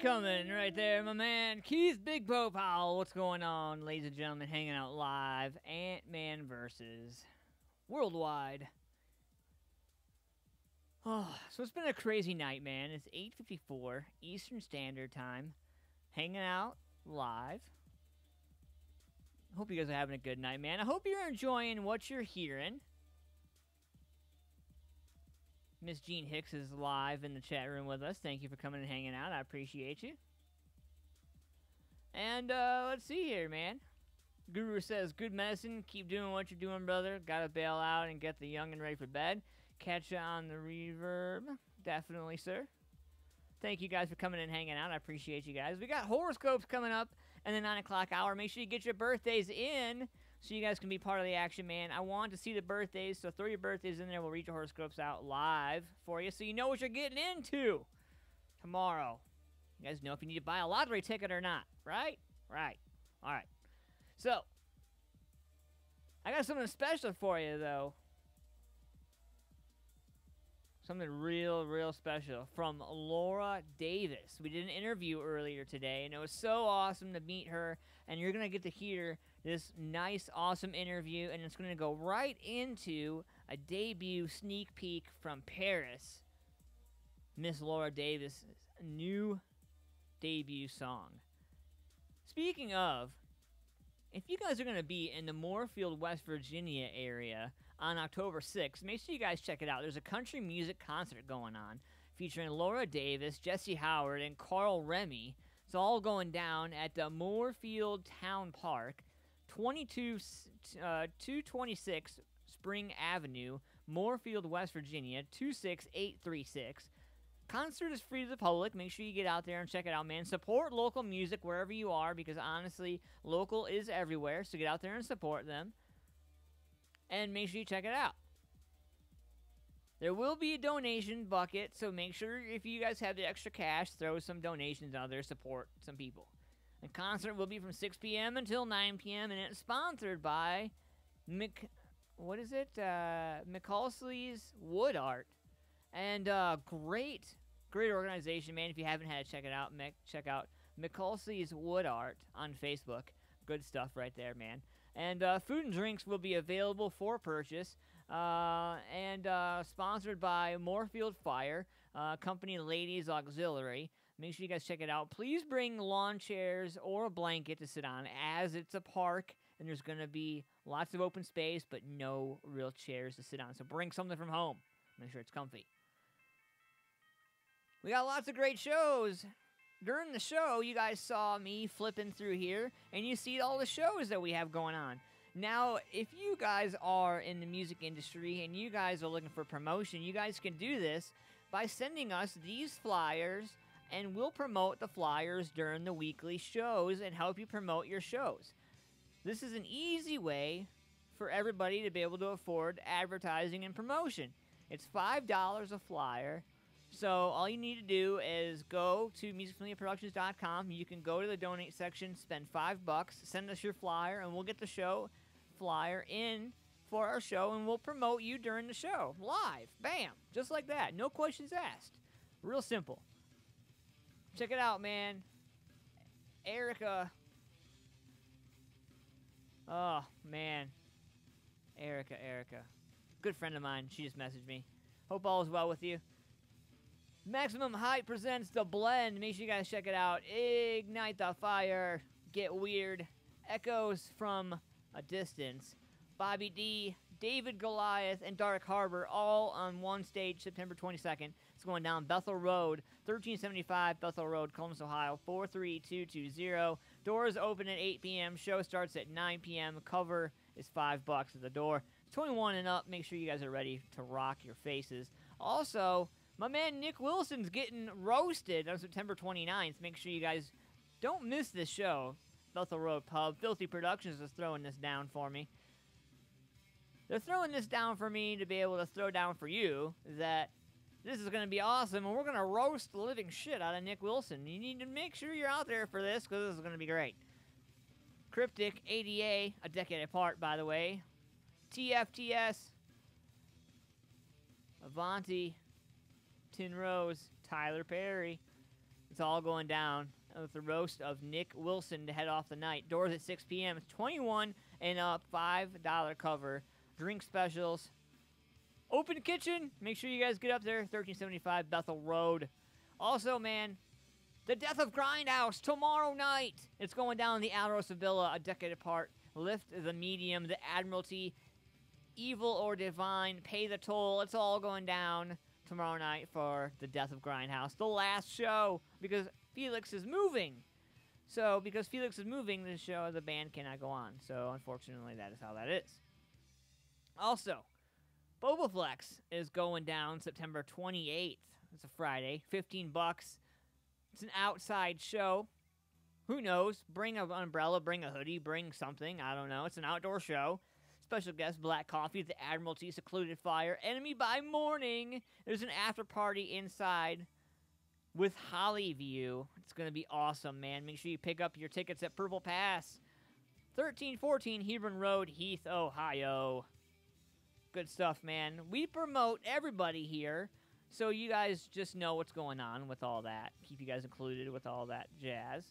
coming right there, my man. Keith Big Pope Powell. What's going on, ladies and gentlemen? Hanging out live. Antman versus Worldwide. Oh, so it's been a crazy night, man. It's 8:54 Eastern Standard Time. Hanging out live. Hope you guys are having a good night, man. I hope you're enjoying what you're hearing. Miss Jean Hicks is live in the chat room with us. Thank you for coming and hanging out. I appreciate you. And let's see here, man. Guru says, good medicine. Keep doing what you're doing, brother. Gotta bail out and get the young and ready for bed. Catch you on the reverb. Definitely, sir. Thank you guys for coming and hanging out. I appreciate you guys. We got horoscopes coming up in the 9 o'clock hour. Make sure you get your birthdays in so you guys can be part of the action, man. I want to see the birthdays, so throw your birthdays in there. We'll read your horoscopes out live for you so you know what you're getting into tomorrow. You guys know if you need to buy a lottery ticket or not, right? Right. All right. So, I got something special for you, though. Something real special from Laura Davis. We did an interview earlier today, and it was so awesome to meet her. And you're going to get to hear this nice, awesome interview, and it's going to go right into a debut sneak peek from Paris. Miss Laura Davis' new debut song. Speaking of, if you guys are going to be in the Moorfield, West Virginia area on October 6th, make sure you guys check it out. There's a country music concert going on featuring Laura Davis, Jesse Howard, and Carl Remy. It's all going down at the Moorfield Town Park, 226 Spring Avenue, Moorfield, West Virginia, 26836. Concert is free to the public. Make sure you get out there and check it out, man. Support local music wherever you are because, honestly, local is everywhere. So get out there and support them. And make sure you check it out. There will be a donation bucket, so make sure if you guys have the extra cash, throw some donations out there, support some people. The concert will be from 6 p.m. until 9 p.m., and it's sponsored by McCallsley's Wood Art. And great organization, man. If you haven't had to check it out, check out McCallsley's Wood Art on Facebook. Good stuff right there, man. And food and drinks will be available for purchase. And sponsored by Moorfield Fire, company Ladies Auxiliary. Make sure you guys check it out. Please bring lawn chairs or a blanket to sit on, as it's a park and there's going to be lots of open space, but no real chairs to sit on. So bring something from home. Make sure it's comfy. We got lots of great shows. During the show, you guys saw me flipping through here, and you see all the shows that we have going on. Now, if you guys are in the music industry and you guys are looking for promotion, you guys can do this by sending us these flyers, and we'll promote the flyers during the weekly shows and help you promote your shows. This is an easy way for everybody to be able to afford advertising and promotion. It's $5 a flyer. So all you need to do is go to musicfamiliaproductions.com. You can go to the donate section, spend $5, send us your flyer, and we'll get the show flyer in for our show, and we'll promote you during the show. Live. Bam. Just like that. No questions asked. Real simple. Check it out, man. Erica. Oh, man. Erica. Good friend of mine. She just messaged me. Hope all is well with you. Maximum Height presents The Blend. Make sure you guys check it out. Ignite the fire. Get weird. Echoes from a distance. Bobby D, David Goliath, and Dark Harbor all on one stage September 22nd. It's going down Bethel Road, 1375 Bethel Road, Columbus, Ohio, 43220. Doors open at 8 p.m. Show starts at 9 p.m. Cover is $5 at the door. 21 and up. Make sure you guys are ready to rock your faces. Also, my man Nick Wilson's getting roasted on September 29th. Make sure you guys don't miss this show. Bethel Road Pub. Filthy Productions is throwing this down for me. They're throwing this down for me to be able to throw down for you that this is going to be awesome, and we're going to roast the living shit out of Nick Wilson. You need to make sure you're out there for this, because this is going to be great. Cryptic, ADA, a decade apart, by the way. TFTS, Avanti, Tin Rose, Tyler Perry, It's all going down with the roast of Nick Wilson to head off the night. Doors at 6 p.m. It's 21 and up, $5 cover. Drink specials. Open kitchen. Make sure you guys get up there. 1375 Bethel Road. Also, man, the Death of Grindhouse tomorrow night. It's going down in the Alrosa Villa, a decade apart. Lift the medium, the Admiralty, evil or divine, pay the toll. It's all going down tomorrow night for the Death of Grindhouse, the last show, because Felix is moving. So, because Felix is moving, the band cannot go on. So, unfortunately, that is how that is. Also, Bobaflex is going down September 28th. It's a Friday. $15. It's an outside show. Who knows? Bring an umbrella, bring a hoodie, bring something. I don't know. It's an outdoor show. Special guest, Black Coffee, the Admiralty, Secluded Fire, Enemy by Morning. There's an after party inside with Hollyview. It's going to be awesome, man. Make sure you pick up your tickets at Purple Pass. 1314 Hebron Road, Heath, Ohio. Good stuff, man. We promote everybody here, so you guys just know what's going on with all that. Keep you guys included with all that jazz.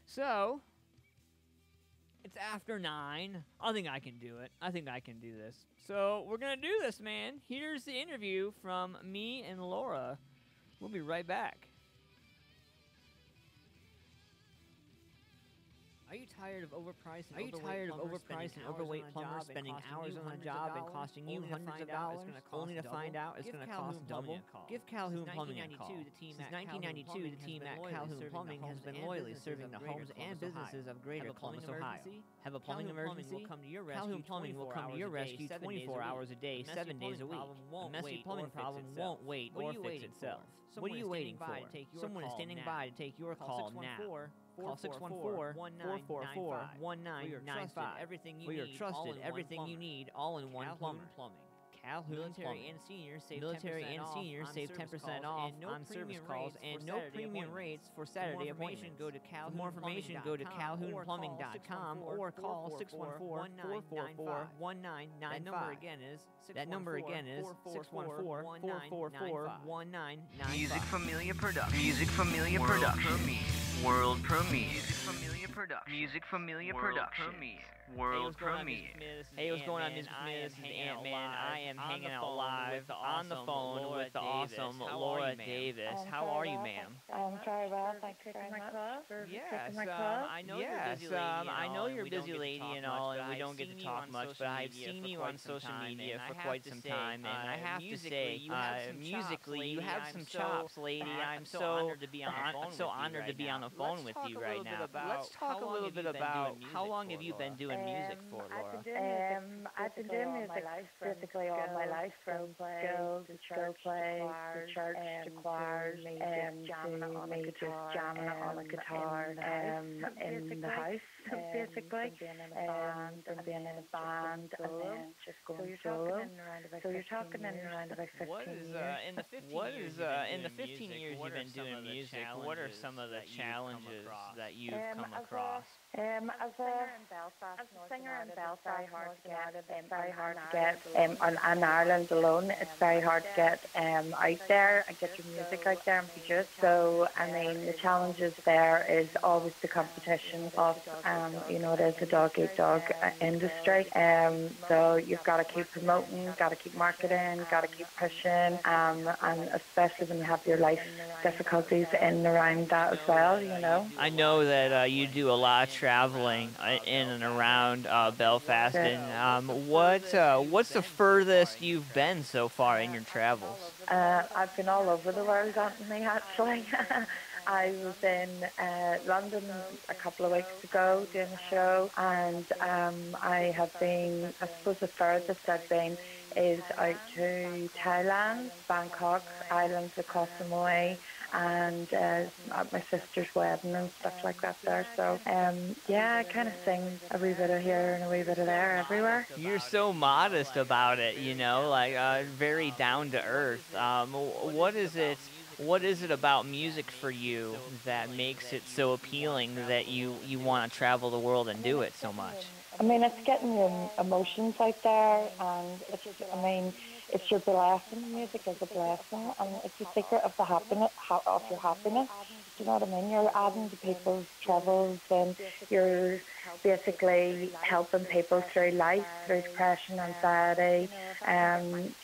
So, it's after 9. I think I can do it. I think I can do this. So, we're going to do this, man. Here's the interview from me and Laura. We'll be right back. Are you tired of overpriced and overweight plumbers spending hours on a job and costing you hundreds of dollars, only to find out it's going to cost double? Give Calhoun Plumbing a call. Since 1992, the team at Calhoun Plumbing has been loyally serving the homes and businesses of Greater Columbus, Ohio. Have a plumbing emergency? Calhoun Plumbing will come to your rescue 24 hours a day, 7 days a week. A messy plumbing problem won't wait or fix itself. What are you waiting for? Someone is standing by to take your call now. Call 614-444-1995. We are trusted, everything you need, all in one plumber. Calhoun Military and seniors save 10% off on service calls and no premium rates for Saturday appointments. For more information, go to calhounplumbing.com or call 614-444-1995. That number again is 614-444-1995. Music Familia Productions. Music Familia Productions. World premiere. Familia Productions. Music Familia Productions. World premiere. Hey, what's going on, Music Familia? This is Antman. I am hanging out live on the phone with the awesome Laura Davis. How are you, ma'am? I'm very well. Thank you very much. I know you're a busy lady and all, and we don't get to talk much, but I've seen you on social media for quite some time, and I have to say, musically, you have some chops, lady. I'm so honored to be on the phone with you right now. Let's talk a little bit about how long have you been doing music for, Laura? I've been doing music basically all my life, from school to church, to choirs, to me just jamming on a guitar in the house, basically, and being in a band, and then just going solo. So you're talking in around about 15 years. In the 15 years you've been doing music, what are some of the challenges that you've come across? As a singer in Belfast, it's very hard to get, in Ireland alone, it's very hard to get out there and get your music out there and produce. So, I mean, the challenges there is always the competition of, it is a dog-eat-dog industry. So you've got to keep promoting, got to keep marketing, got to keep pushing, and especially when you have your life difficulties in and around that as well, I know that you do a lot of traveling in and around Belfast, and what's the furthest you've been so far in your travels? I've been all over the world, Anthony, actually. I was in London a couple of weeks ago doing a show, and I have been, I suppose the furthest I've been is out to Thailand, Bangkok, islands across the way, and at my sister's wedding and stuff like that there. So, I kind of sing a wee bit of here and a wee bit of there everywhere. You're so modest about it, very down to earth. What is it about music for you that makes it so appealing that you want to travel the world and do it so much? I mean, it's getting your emotions out there, and it's your blessing. Music is a blessing, and it's the secret of the happiness of your happiness. Do you know what I mean? You're adding to people's troubles, and you're basically helping people through life, through depression, anxiety.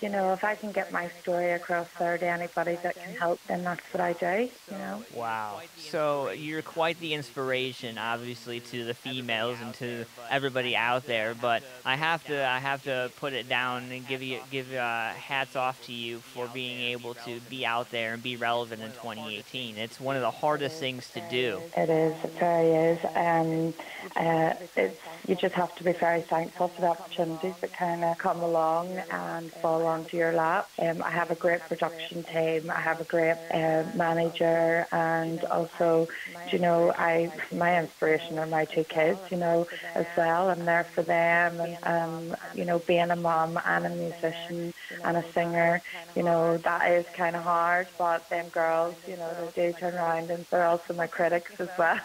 You know, if I can get my story across there to anybody that can help, then that's what I do. You know. Wow. So you're quite the inspiration, obviously, to the females and to everybody out there. But I have to put it down and give hats off to you for being able to be out there and be relevant in 2018. It's one of the hardest things to do. It is. It very is. You just have to be very thankful for the opportunities that kind of come along and fall onto your lap. I have a great production team. I have a great manager, and also, you know, my inspiration are my two kids, you know, as well. I'm there for them, and you know, being a mom and a musician and a singer, you know, that is kind of hard. But them girls, you know, they do turn around, and they're also my critics as well.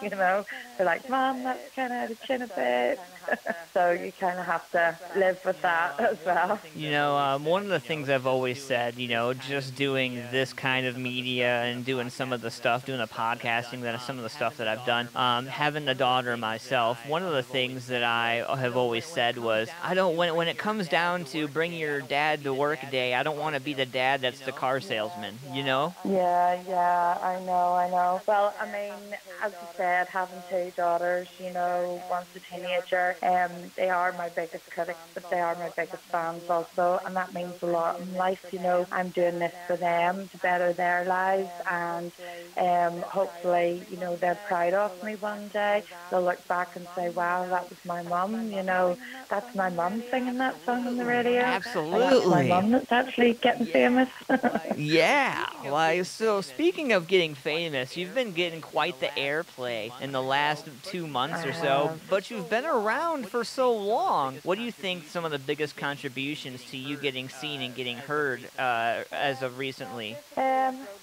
You know, they're like, "Mom, that's kind of out of chin a bit." So you kind of have to live with that as well. You know, one of the things I've always said, you know, just doing this kind of media and doing some of the stuff, doing the podcasting, that some of the stuff that I've done, having a daughter myself, one of the things that I have always said was, when it comes down to bringing your dad to work a day, I don't want to be the dad that's the car salesman, you know? Yeah, I know. Well, I mean, as I said, having two daughters, you know, one's a teenager, they are my biggest critics, but they are my biggest fans also, and that means a lot in life. You know, I'm doing this for them to better their lives, and hopefully, you know, they're proud of me one day. They'll look back and say, "Wow, that was my mum." You know, that's my mum singing that song on the radio. Absolutely. And that's my mum that's actually getting famous. Yeah. Like, so speaking of getting famous, you've been getting quite the airplay in the last 2 months or so, but you've been around for so long. What do you think some of the biggest contributions to you getting seen and getting heard as of recently?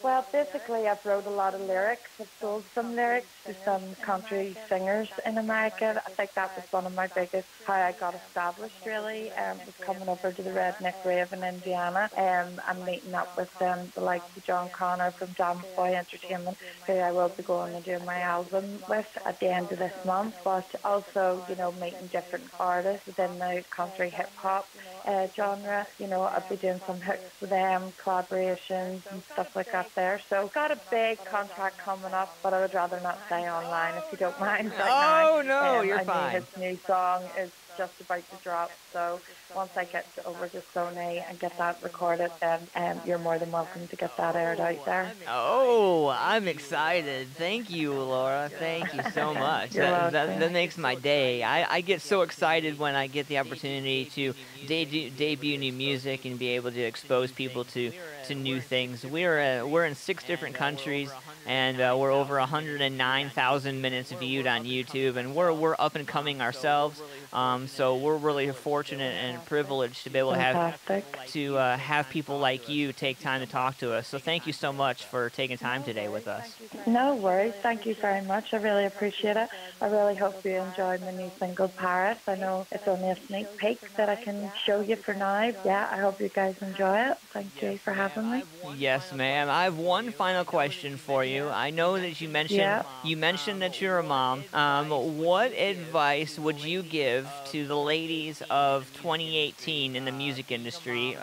Well, basically, I've wrote a lot of lyrics. I've sold some lyrics to some country singers in America. I think that was one of my biggest, how I got established, really, was coming over to the Redneck Rave in Indiana, and meeting up with the likes of John Connor from Damn Boy Entertainment, who I will be going and doing my album with at the end of this month. But also, you know, meeting different artists within the country hip-hop genre. You know, I'll be doing some hooks for them, collaborations and stuff like that there. So got a big contract coming up, but I would rather not say online, if you don't mind. Oh, no, you're fine. His new song is just about to drop, so once I get over to Sony and get that recorded, then you're more than welcome to get that aired out there. Oh, I'm excited. Thank you, Laura. Thank you so much. That makes my day. I get so excited when I get the opportunity to debut new music and be able to expose people to new things. We're in 6 different countries, and we're over 109,000 minutes viewed on YouTube, and we're up and coming ourselves. So we're really fortunate and privileged to be able to have people like you take time to talk to us. So thank you so much for taking time today with us. No worries. Thank you very much. I really appreciate it. I really hope you enjoyed my new single, Paris. I know it's only a sneak peek that I can show you for now. Yeah, I hope you guys enjoy it. Thank you for having me. Yes, ma'am. I have one final question for you. I know that you mentioned that you're a mom. What advice would you give to the ladies of 2018 in the music industry?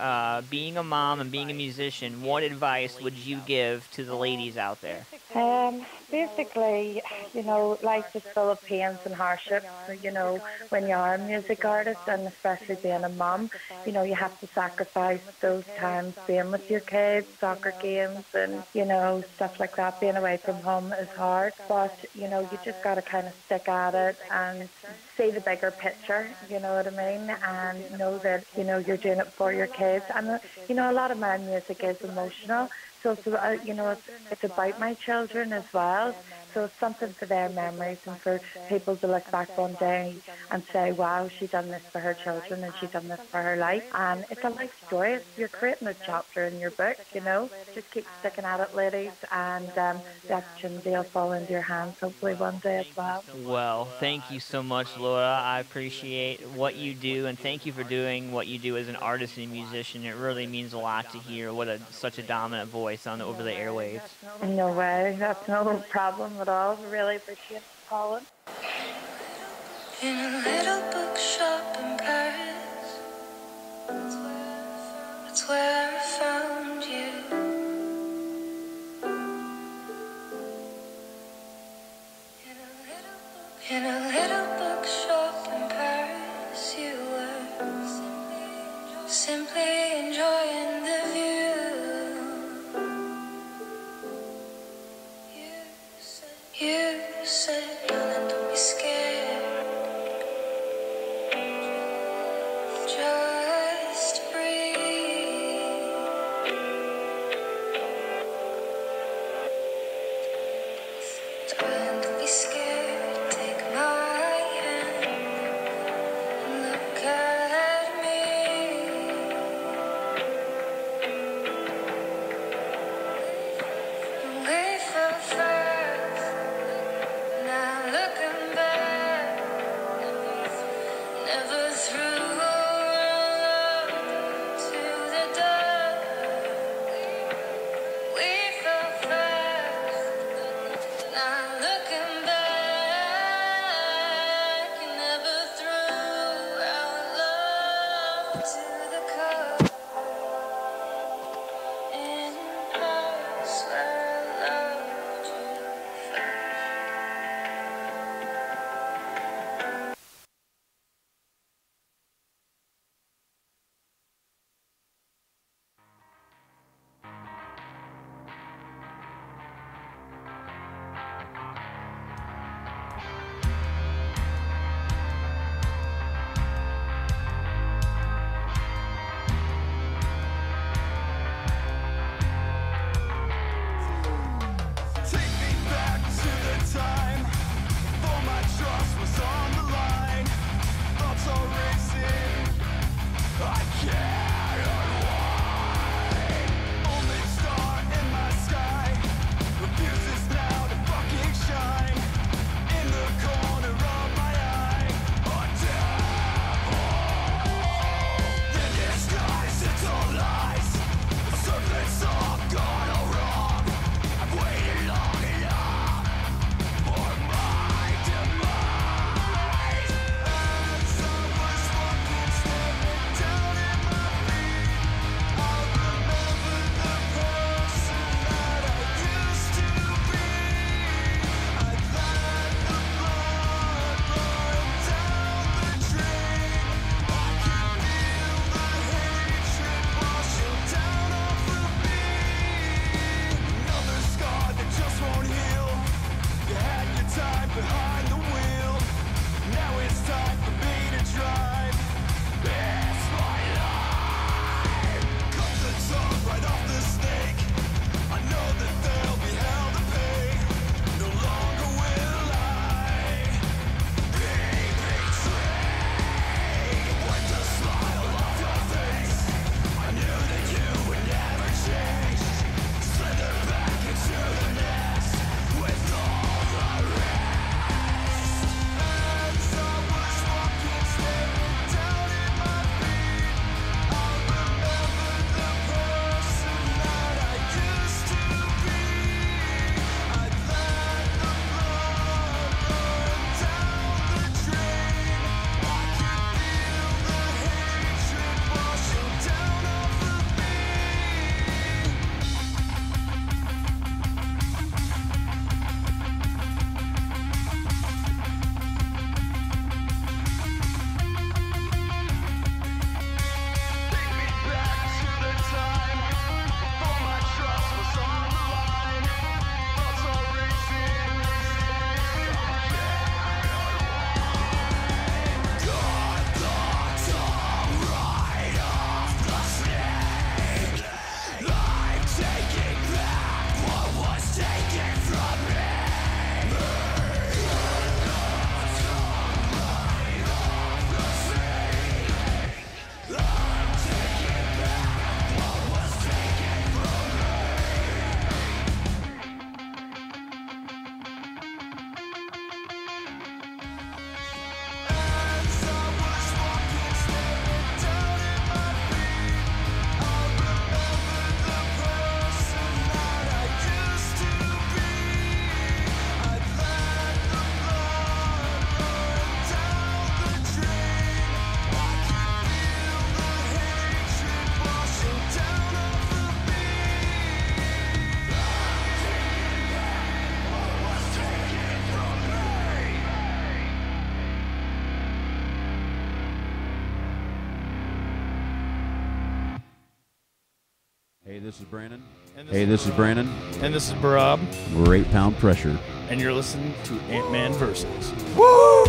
Being a mom and being a musician, what advice would you give to the ladies out there? Basically, you know, life is full of pains and hardships. You know, when you are a music artist, and especially being a mum, you know, you have to sacrifice those times being with your kids, soccer games, and, you know, stuff like that. Being away from home is hard, but, you know, you just got to kind of stick at it and see the bigger picture, you know what I mean, and know that, you know, you're doing it for your kids. And, you know, a lot of my music is emotional. So, you know, it's about my children as well. So it's something for their memories and for people to look back one day and say, wow, she done this for her children and she done this for her life. And it's a life story. You're creating a chapter in your book, you know. Just keep sticking at it, ladies, and the opportunity will fall into your hands hopefully one day as well. Well, thank you so much, Laura. I appreciate what you do, and thank you for doing what you do as an artist and musician. It really means a lot to hear what such a dominant voice on over the airwaves. No way. That's no problem at all. Really appreciate calling. In a little bookshop in Paris, that's where I found you. In a little bookshop in Paris, you were simply enjoying the view. You said, darling, don't be scared. Just breathe. Darling, don't be scared. Take my hand and look at me. We fell fast. Now look Hey, this is Brandon. Hey, this is Brandon. And this is Barab. We're 8 Pound Pressure. And you're listening to Antman Versus. Woo!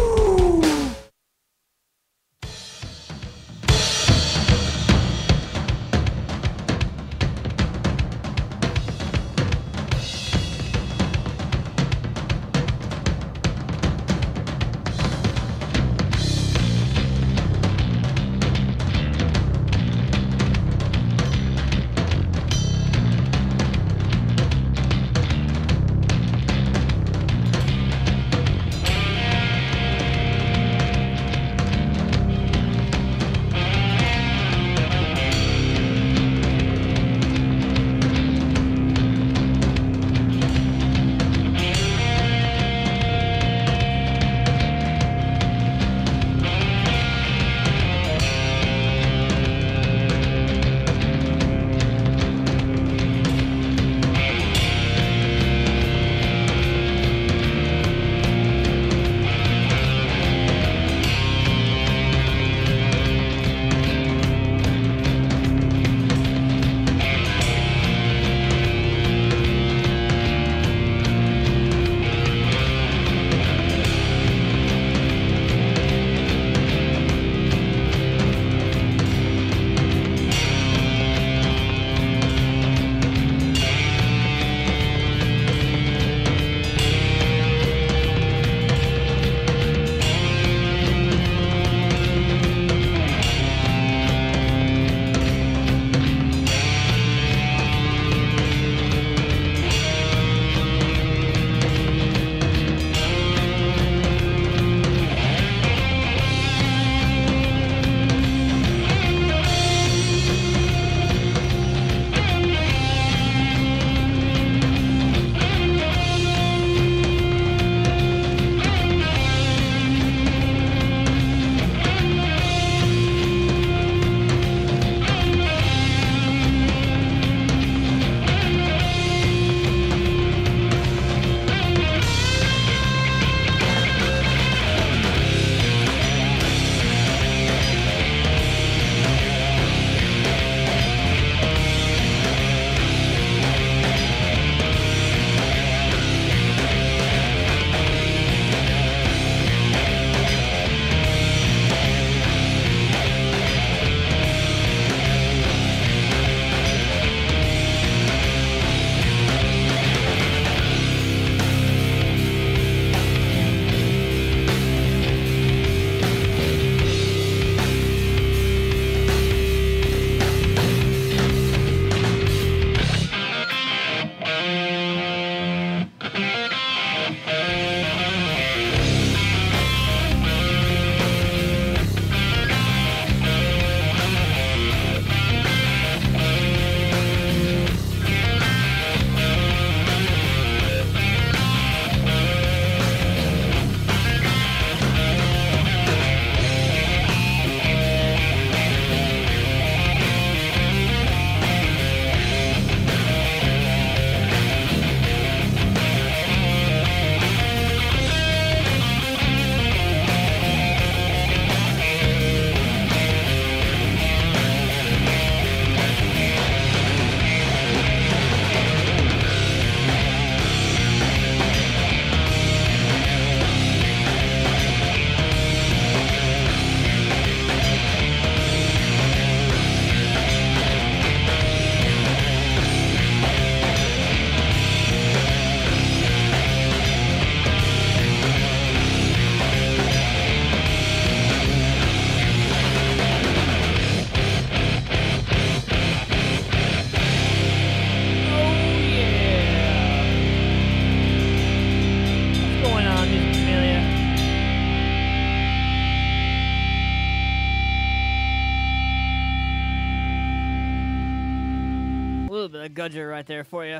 little bit of gudger right there for you.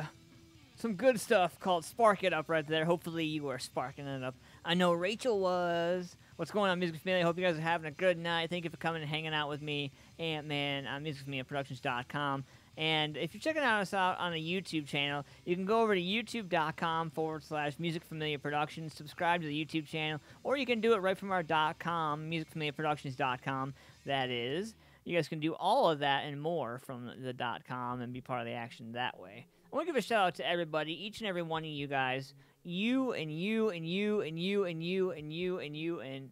Some good stuff called Spark It Up right there. Hopefully you were sparking it up. I know Rachel was. What's going on, Music Familia? I hope you guys are having a good night. Thank you for coming and hanging out with me, Antman, on musicfamiliaproductions.com. And if you're checking us out on a YouTube channel, you can go over to youtube.com/Music Familia Productions, subscribe to the YouTube channel, or you can do it right from our .com, musicfamiliaproductions.com, that is. You guys can do all of that and more from the .com and be part of the action that way. I want to give a shout out to everybody, each and every one of you guys. You and you and you and you and you and you and you and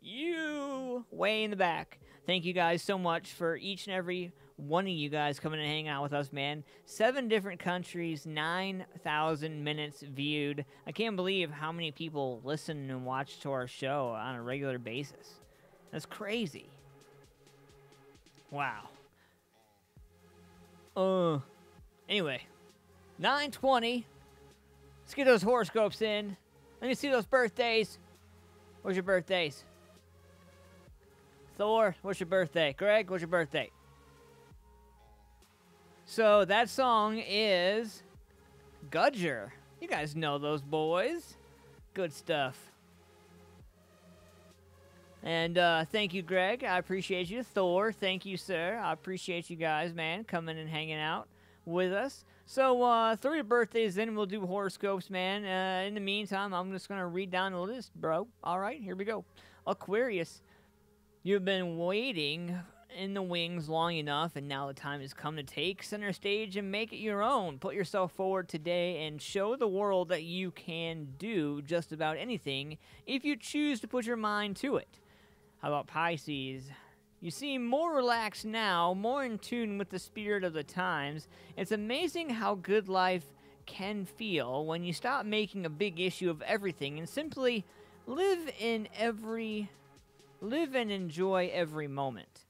you way in the back. Thank you guys so much for each and every one of you guys coming and hanging out with us, man. 7 different countries, 9,000 minutes viewed. I can't believe how many people listen and watch to our show on a regular basis. That's crazy. Wow. Anyway, 9:20. Let's get those horoscopes in. Let me see those birthdays. What's your birthdays? Thor, what's your birthday? Greg, what's your birthday? So that song is Gudger. You guys know those boys. Good stuff. And thank you, Greg. I appreciate you. Thor, thank you, sir. I appreciate you guys, man, coming and hanging out with us. So, throw your birthdays in, we'll do horoscopes, man. In the meantime, I'm just going to read down the list, bro. All right, here we go. Aquarius, you've been waiting in the wings long enough, and now the time has come to take center stage and make it your own. Put yourself forward today and show the world that you can do just about anything if you choose to put your mind to it. How about Pisces? You seem more relaxed now, more in tune with the spirit of the times. It's amazing how good life can feel when you stop making a big issue of everything and simply live and enjoy every moment.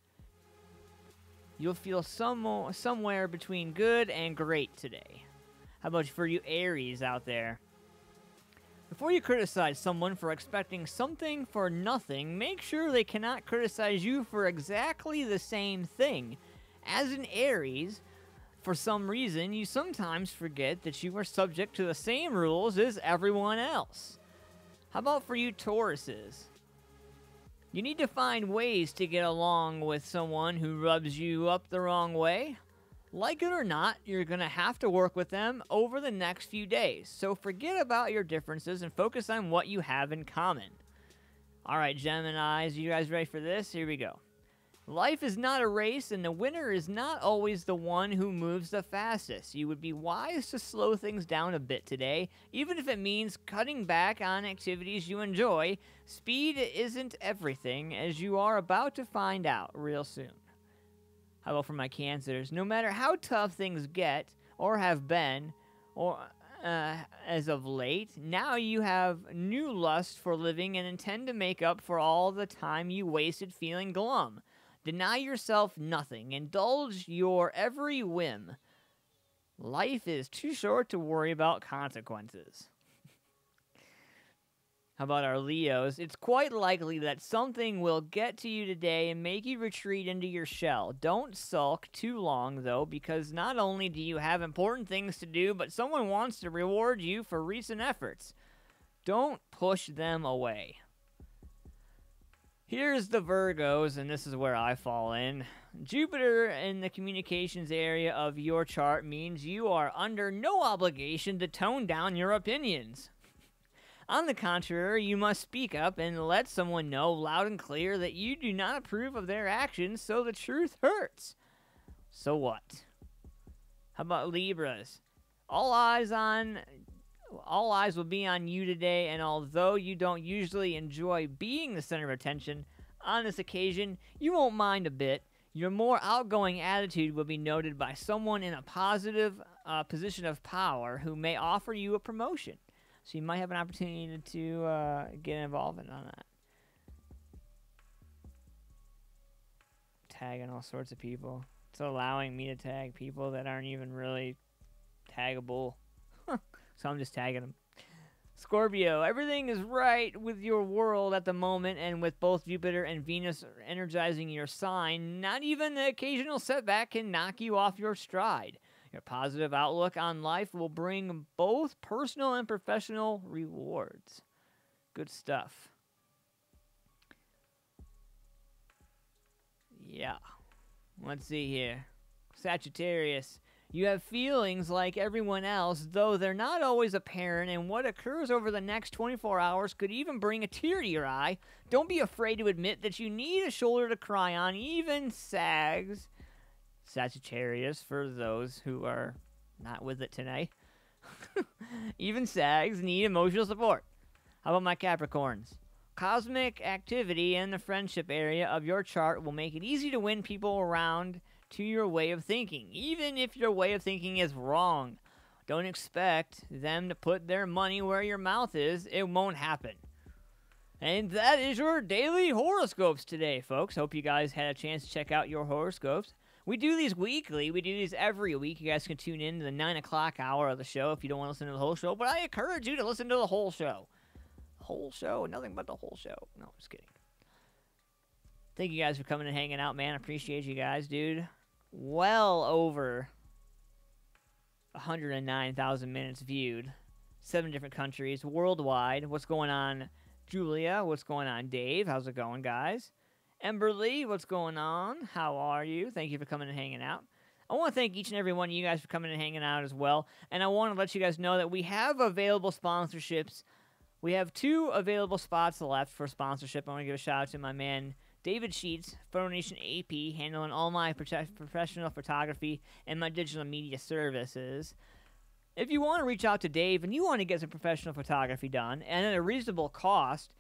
You'll feel somewhere between good and great today. How about for you Aries out there? Before you criticize someone for expecting something for nothing, make sure they cannot criticize you for exactly the same thing. As an Aries, for some reason, you sometimes forget that you are subject to the same rules as everyone else. How about for you Tauruses? You need to find ways to get along with someone who rubs you up the wrong way. Like it or not, you're going to have to work with them over the next few days. So forget about your differences and focus on what you have in common. All right, Geminis, you guys ready for this? Here we go. Life is not a race, and the winner is not always the one who moves the fastest. You would be wise to slow things down a bit today, even if it means cutting back on activities you enjoy. Speed isn't everything, as you are about to find out real soon. How about for my Cancers? No matter how tough things get, or have been, or as of late, now you have new lust for living and intend to make up for all the time you wasted feeling glum. Deny yourself nothing. Indulge your every whim. Life is too short to worry about consequences. How about our Leos? It's quite likely that something will get to you today and make you retreat into your shell. Don't sulk too long, though, because not only do you have important things to do, but someone wants to reward you for recent efforts. Don't push them away. Here's the Virgos, and this is where I fall in. Jupiter in the communications area of your chart means you are under no obligation to tone down your opinions. On the contrary, you must speak up and let someone know loud and clear that you do not approve of their actions, so the truth hurts. So what? How about Libras? All eyes will be on you today, and although you don't usually enjoy being the center of attention, on this occasion, you won't mind a bit. Your more outgoing attitude will be noted by someone in a positive position of power who may offer you a promotion. So you might have an opportunity to get involved in on that. Tagging all sorts of people. It's allowing me to tag people that aren't even really taggable. So I'm just tagging them. Scorpio, everything is right with your world at the moment, and with both Jupiter and Venus energizing your sign, not even the occasional setback can knock you off your stride. Your positive outlook on life will bring both personal and professional rewards. Good stuff. Yeah. Let's see here. Sagittarius. You have feelings like everyone else, though they're not always apparent, and what occurs over the next 24 hours could even bring a tear to your eye. Don't be afraid to admit that you need a shoulder to cry on, even Sagittarius, for those who are not with it tonight. Even Sags need emotional support. How about my Capricorns? Cosmic activity in the friendship area of your chart will make it easy to win people around to your way of thinking, even if your way of thinking is wrong. Don't expect them to put their money where your mouth is. It won't happen. And that is your daily horoscopes today, folks. Hope you guys had a chance to check out your horoscopes. We do these weekly. We do these every week. You guys can tune in to the 9 o'clock hour of the show if you don't want to listen to the whole show. But I encourage you to listen to the whole show. The whole show? Nothing but the whole show. No, just kidding. Thank you guys for coming and hanging out, man. I appreciate you guys, dude. Well over 109,000 minutes viewed. 7 different countries worldwide. What's going on, Julia? What's going on, Dave? How's it going, guys? Emberly, what's going on? How are you? Thank you for coming and hanging out. I want to thank each and every one of you guys for coming and hanging out as well. And I want to let you guys know that we have available sponsorships. We have 2 available spots left for sponsorship. I want to give a shout out to my man, David Sheets, Photonation AP, handling all my professional photography and my digital media services. If you want to reach out to Dave and you want to get some professional photography done, and at a reasonable cost,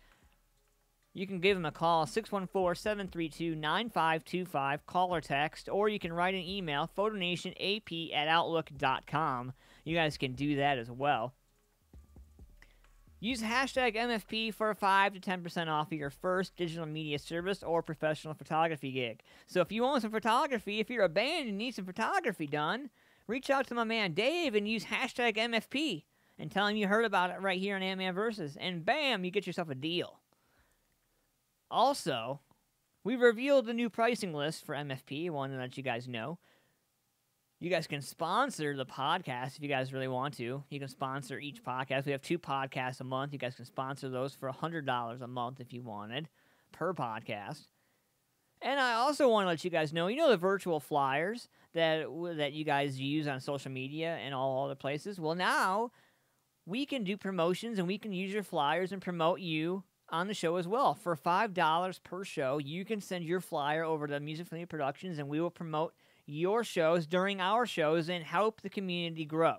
you can give him a call, 614-732-9525, call or text, or you can write an email, photonationap@outlook.com. You guys can do that as well. Use hashtag MFP for 5 to 10% off of your first digital media service or professional photography gig. So if you want some photography, if you're a band and need some photography done, reach out to my man Dave and use hashtag MFP and tell him you heard about it right here on Antman Versus. And bam, you get yourself a deal. Also, we've revealed the new pricing list for MFP. I want to let you guys know. You guys can sponsor the podcast if you guys really want to. You can sponsor each podcast. We have 2 podcasts a month. You guys can sponsor those for $100 a month if you wanted, per podcast. And I also want to let you guys know, you know the virtual flyers that you guys use on social media and all other places? Well, now we can do promotions and we can use your flyers and promote you on the show as well. For $5 per show, you can send your flyer over to Familia Productions and we will promote your shows during our shows and help the community grow.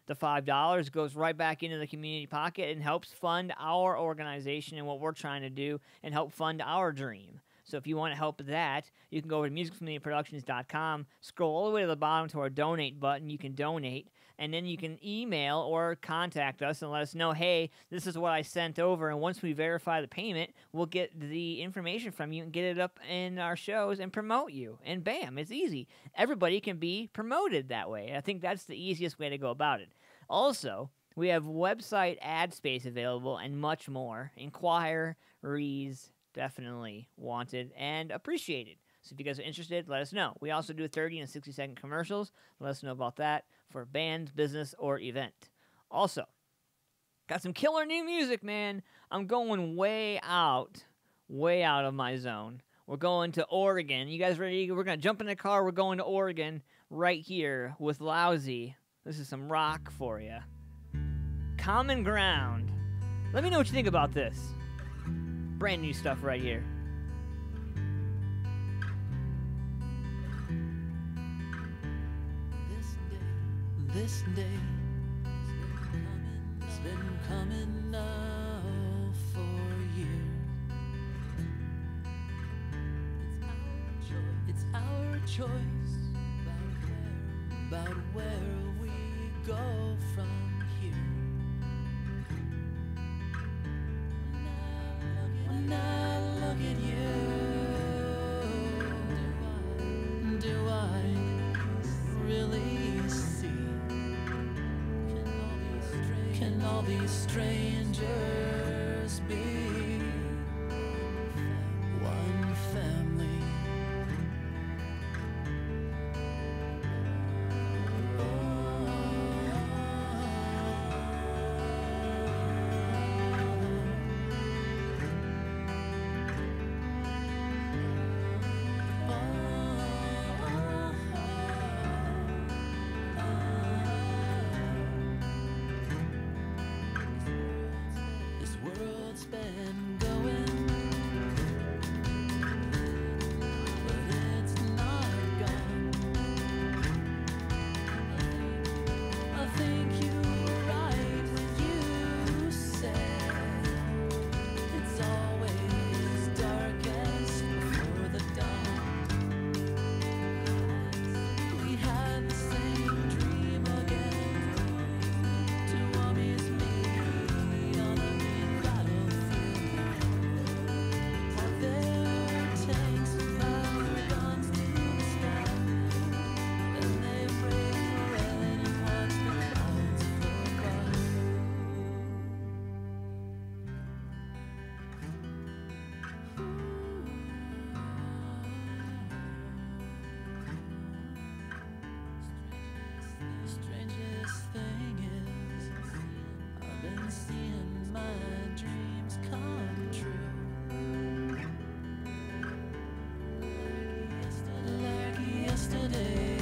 The $5 goes right back into the community pocket and helps fund our organization and what we're trying to do and help fund our dream. So if you want to help that, you can go over to musicfamiliaproductions.com, scroll all the way to the bottom to our donate button. You can donate, and then you can email or contact us and let us know, hey, this is what I sent over, and once we verify the payment, we'll get the information from you and get it up in our shows and promote you. And bam, it's easy. Everybody can be promoted that way. I think that's the easiest way to go about it. Also, we have website ad space available and much more. Inquiries definitely wanted and appreciated. So if you guys are interested, let us know. We also do 30 and 60-second commercials. Let us know about that for band, business, or event. Also, got some killer new music, man. I'm going way out of my zone. We're going to Oregon. You guys ready? We're going to jump in the car. We're going to Oregon right here with Lousy. This is some rock for you. Common Ground. Let me know what you think about this. Brand new stuff right here. This day has been coming now for years. It's our choice about where we go from here. When I look at you, do I really see? Can all these strangers be one family? Strangest thing is, I've been seeing my dreams come true. Like yesterday,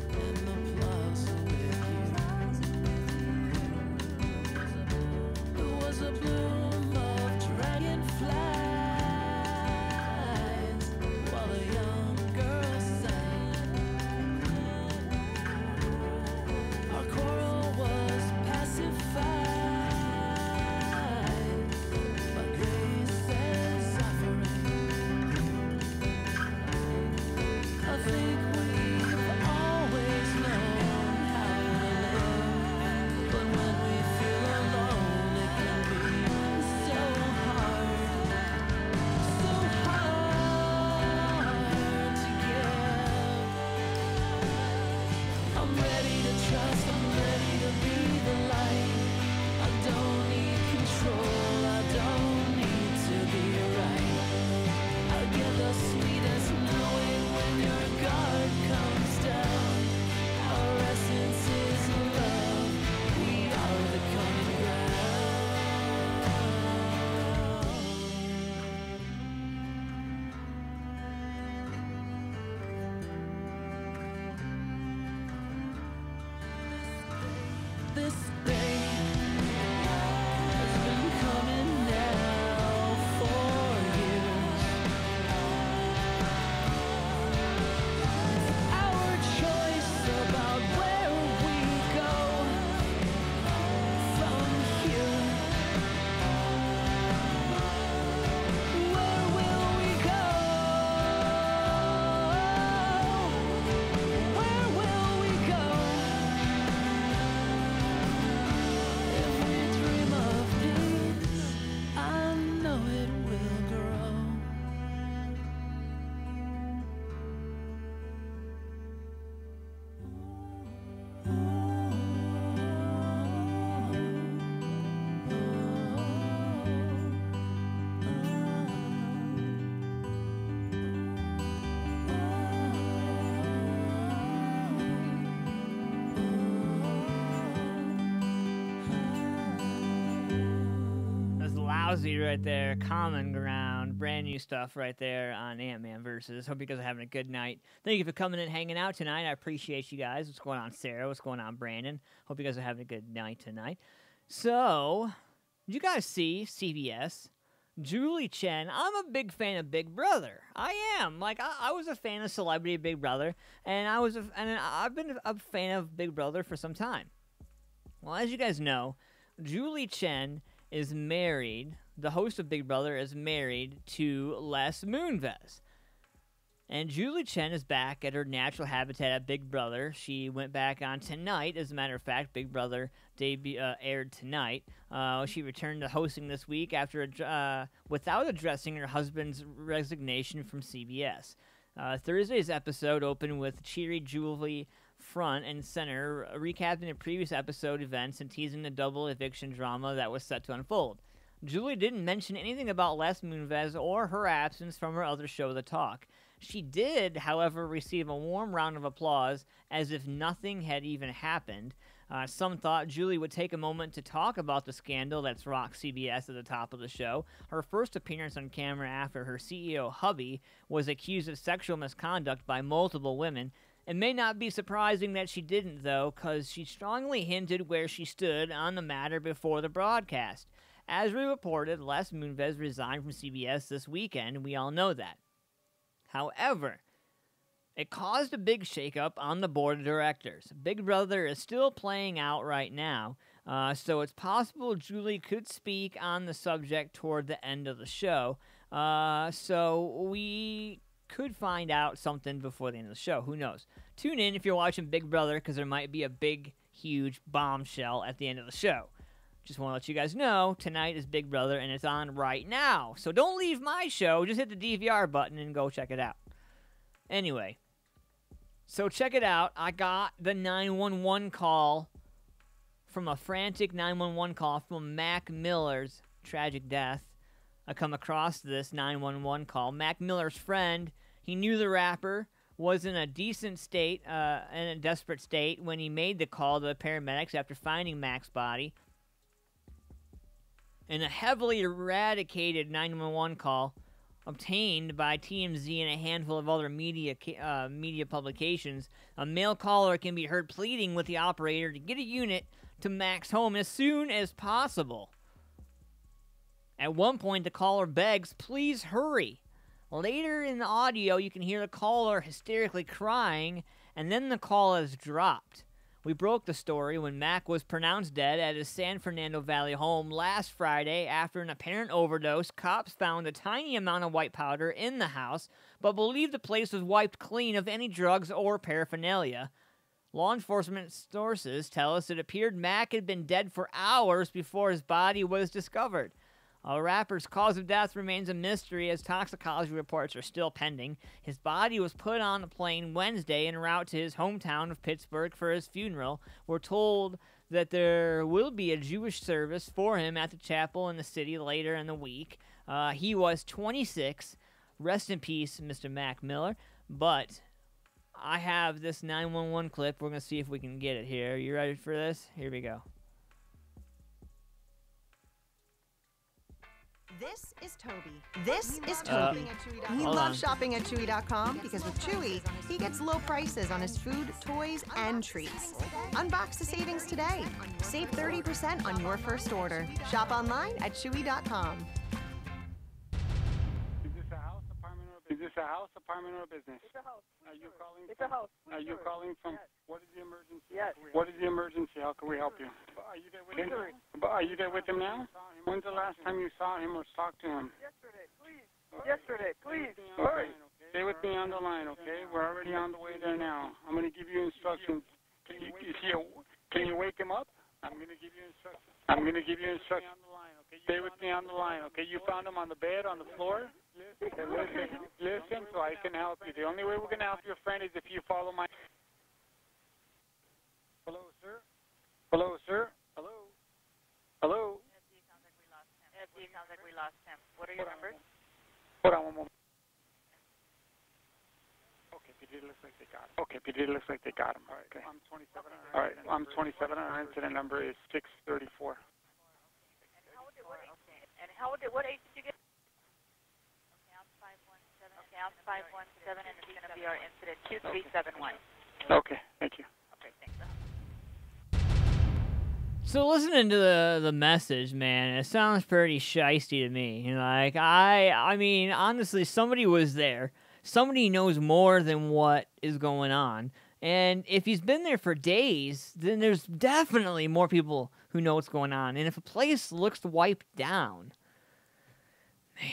in the plaza with you. There was a bloom of dragonflies while a young girl sang. Our quarrel was pacified by grace's offering. I think we've always known how to live, but when we feel alone, it can be so hard to give. I'm ready to trust, I'm ready to be the light. I don't need control, I don't need to be right. I get the sweetest knowing when your guard comes down. Our essence is love, we are the common ground. This day has been coming now for years. Our choice about where we go from here. Where will we go? Where will we go? If we dream of peace, I know it will grow. That's lousy right there. Common Ground. Brand new stuff right there on Antman Versus. Hope you guys are having a good night. Thank you for coming and hanging out tonight. I appreciate you guys. What's going on, Sarah? What's going on, Brandon? Hope you guys are having a good night tonight. So, did you guys see CBS? Julie Chen. I'm a big fan of Big Brother. I am. Like, I was a fan of Celebrity Big Brother, and I've been a fan of Big Brother for some time. Well, as you guys know, Julie Chen is married. The host of Big Brother is married to Les Moonves. And Julie Chen is back at her natural habitat at Big Brother. She went back on tonight. As a matter of fact, Big Brother aired tonight. She returned to hosting this week after without addressing her husband's resignation from CBS. Thursday's episode opened with cheery Julie front and center, recapping the previous episode events and teasing the double eviction drama that was set to unfold. Julie didn't mention anything about Les Moonves or her absence from her other show, The Talk. She did, however, receive a warm round of applause as if nothing had even happened. Some thought Julie would take a moment to talk about the scandal that's rocked CBS at the top of the show. Her first appearance on camera after her CEO hubby was accused of sexual misconduct by multiple women. It may not be surprising that she didn't, though, because she strongly hinted where she stood on the matter before the broadcast. As we reported, Les Moonves resigned from CBS this weekend, and we all know that. However, it caused a big shakeup on the board of directors. Big Brother is still playing out right now, so it's possible Julie could speak on the subject toward the end of the show. So we could find out something before the end of the show. Who knows? Tune in if you're watching Big Brother, because there might be a big, huge bombshell at the end of the show. Just want to let you guys know, tonight is Big Brother, and it's on right now. So don't leave my show. Just hit the DVR button and go check it out. Anyway, so check it out. I got the 911 call from a frantic 911 call from Mac Miller's tragic death. I come across this 911 call. Mac Miller's friend, he knew the rapper, was in a decent state, in a desperate state, when he made the call to the paramedics after finding Mac's body. In a heavily eradicated 911 call obtained by TMZ and a handful of other media publications, a male caller can be heard pleading with the operator to get a unit to Mac's home as soon as possible. At one point, the caller begs, "Please hurry." Later in the audio, you can hear the caller hysterically crying, and then the call is dropped. We broke the story when Mac was pronounced dead at his San Fernando Valley home last Friday after an apparent overdose. Cops found a tiny amount of white powder in the house, but believed the place was wiped clean of any drugs or paraphernalia. Law enforcement sources tell us it appeared Mac had been dead for hours before his body was discovered. The rapper's cause of death remains a mystery as toxicology reports are still pending. His body was put on a plane Wednesday en route to his hometown of Pittsburgh for his funeral. We're told that there will be a Jewish service for him at the chapel in the city later in the week. He was 26. Rest in peace, Mr. Mac Miller. But I have this 911 clip. We're going to see if we can get it here. You ready for this? Here we go. This is Toby. This is Toby. He loves shopping at Chewy.com because with Chewy, he gets low prices on his food, toys, and treats. Unbox the savings today. Save 30% on your first order. Shop online at Chewy.com. Is this a house, apartment, or business? It's a house. Are you calling? It's a house. Are you calling from? What is the emergency? Yes. What is the emergency? How can we help you? Are you there with him? Are you there with him now? When's the last time you saw him or talked to him? Yesterday, please. Yesterday, please. Hurry. Stay with me on the line, okay? We're already on the way there now. I'm going to give you instructions. Can you wake him up? I'm going to give you instructions. Stay with me on the line, okay? You found him on the bed, on the floor? Listen, so I can help you. The only way we're going to help your friend is if you follow my... Hello, sir? Hello, sir? Hello? Hello? FD sounds like we lost him. What are your numbers? Hold on one moment. Okay, PD looks like they got him. All right, okay. I'm 27. All right, I'm 27. Our incident number is 634. What age did you get? Okay, I'm 517, and it's going to be our incident 2371. Okay, thank you. Okay, thanks. So listening to the message, man, it sounds pretty shiesty to me. You know, like I mean, honestly, somebody was there. Somebody knows more than what is going on. And if he's been there for days, then there's definitely more people who know what's going on. And if a place looks wiped down, man,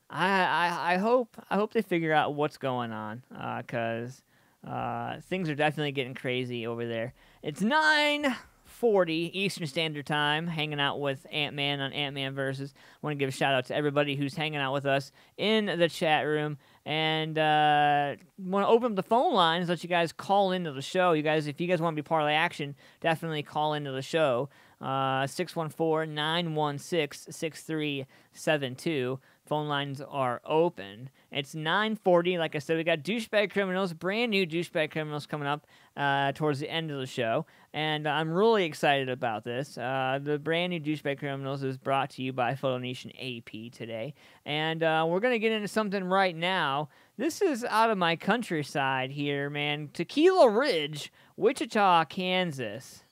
I hope they figure out what's going on, because things are definitely getting crazy over there. It's 9:40 Eastern Standard Time, hanging out with Antman on Antman Versus. I want to give a shout out to everybody who's hanging out with us in the chat room, and want to open up the phone lines, let you guys call into the show. You guys, if you guys want to be part of the action, definitely call into the show. 614-916-6372. Phone lines are open. It's 9:40. Like I said, we got Douchebag Criminals, brand new Douchebag Criminals coming up towards the end of the show. And I'm really excited about this. The brand new Douchebag Criminals is brought to you by Photo Nation AP today. And we're going to get into something right now. This is out of my countryside here, man. Tequila Ridge, Wichita, Kansas.